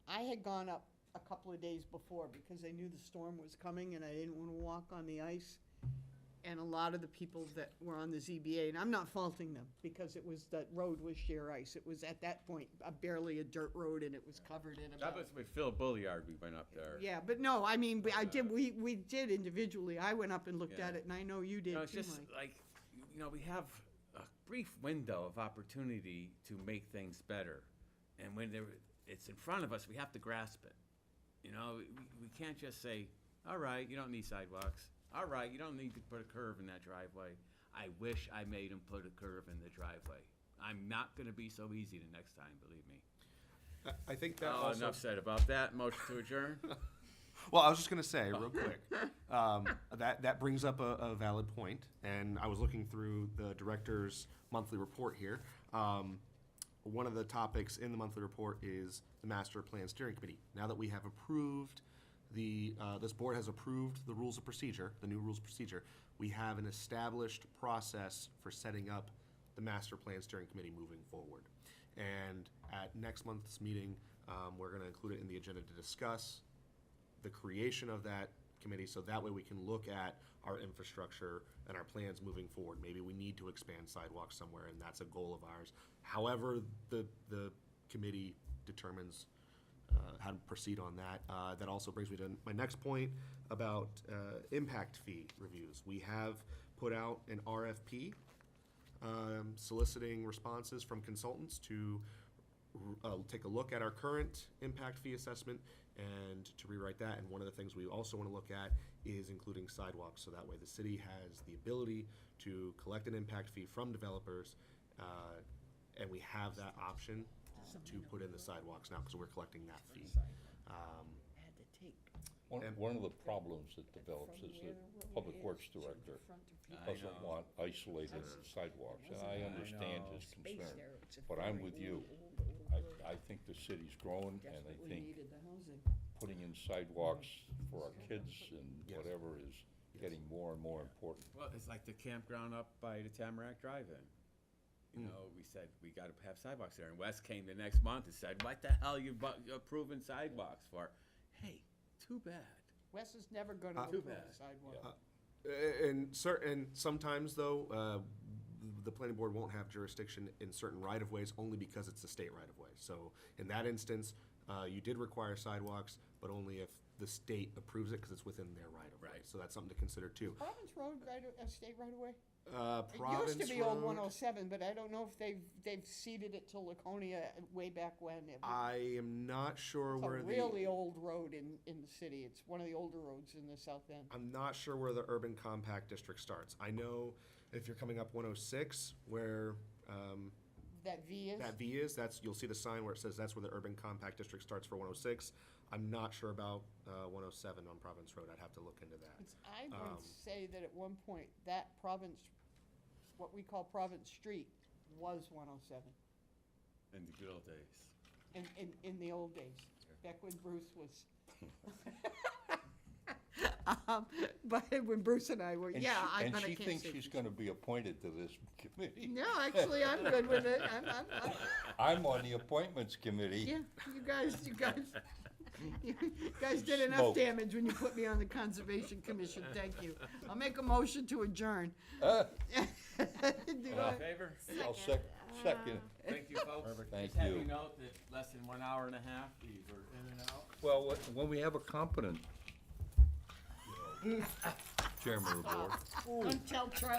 I had gone up a couple of days before because I knew the storm was coming and I didn't want to walk on the ice. And a lot of the people that were on the ZBA, and I'm not faulting them, because it was, that road was sheer ice. It was at that point barely a dirt road, and it was covered in That about. was with Phil Bulliard, we went up there. Yeah, but no, I mean, we did individually. I went up and looked at Yeah. it, and I know you did You know, it's too, just Mike. like, we have a brief window of opportunity to make things better. And when it's in front of us, we have to grasp it. We can't just say, all right, you don't need sidewalks. All right, you don't need to put a curve in that driveway. I wish I made him put a curve in the driveway. I'm not gonna be so easy the next time, believe me. I think that Oh, also. enough said about that. Motion to adjourn? Well, I was just gonna say, real quick, that brings up a valid point, and I was looking through the director's monthly report here. One of the topics in the monthly report is the master plan steering committee. Now that we have approved this board has approved the rules of procedure, the new rules of procedure. We have an established process for setting up the master plan steering committee moving forward. And at next month's meeting, we're gonna include it in the agenda to discuss the creation of that committee, so that way we can look at our infrastructure and our plans moving forward. Maybe we need to expand sidewalks somewhere, and that's a goal of ours. However, the committee determines how to proceed on that. That also brings me to my next point about impact fee reviews. We have put out an RFP soliciting responses from consultants to take a look at our current impact fee assessment and to rewrite that. And one of the things we also want to look at is including sidewalks, so that way the city has the ability to collect an impact fee from developers, and we have that option to put in the sidewalks now, because we're collecting that fee. Had to take. One of the problems that develops is the Public Works Director doesn't want isolated sidewalks, and I understand his concern. But I'm with you. I think the city's growing, and I think putting in sidewalks for our kids and whatever is getting more and more important. Well, it's like the campground up by the Tamarack Drive-In. You know, we said, we gotta have sidewalks there, and Wes came the next month and said, what the hell you approving sidewalks for? Hey, too bad. Wes is never gonna Too approve bad. a sidewalk. And sometimes, though, the planning board won't have jurisdiction in certain right-of-ways only because it's a state right-of-way. So in that instance, you did require sidewalks, but only if the state approves it, because it's within their right-of-way. Right. So that's something to consider, too. Province Road, a state right away? Province It used to be old Road, 107, but I don't know if they've ceded it to Laconia way back when. I am not sure It's where a really old road in the city. It's one of the older roads in the south end. I'm not sure where the urban compact district starts. I know if you're coming up 106, where That V is? that V is, you'll see the sign where it says that's where the urban compact district starts for 106. I'm not sure about 107 on Province Road. I'd have to look into that. I would say that at one point, that Province, what we call Province Street, was 107 In the good old days. in the old days, back when Bruce was. But when Bruce and I were, And yeah, she- but I And she can't thinks say she's for gonna be appointed to this committee. No, actually, I'm good with it. I'm on the appointments committee. Yeah, you guys did enough Smoke. damage when you put me on the Conservation Commission. Thank you. I'll make a motion to adjourn. Do All I- in favor? I'll second. Thank you, folks. Thank Just have you. note that less than 1 hour and a half, we were in and out. Well, when we have a competent chairman of the board. Don't tell Charlie.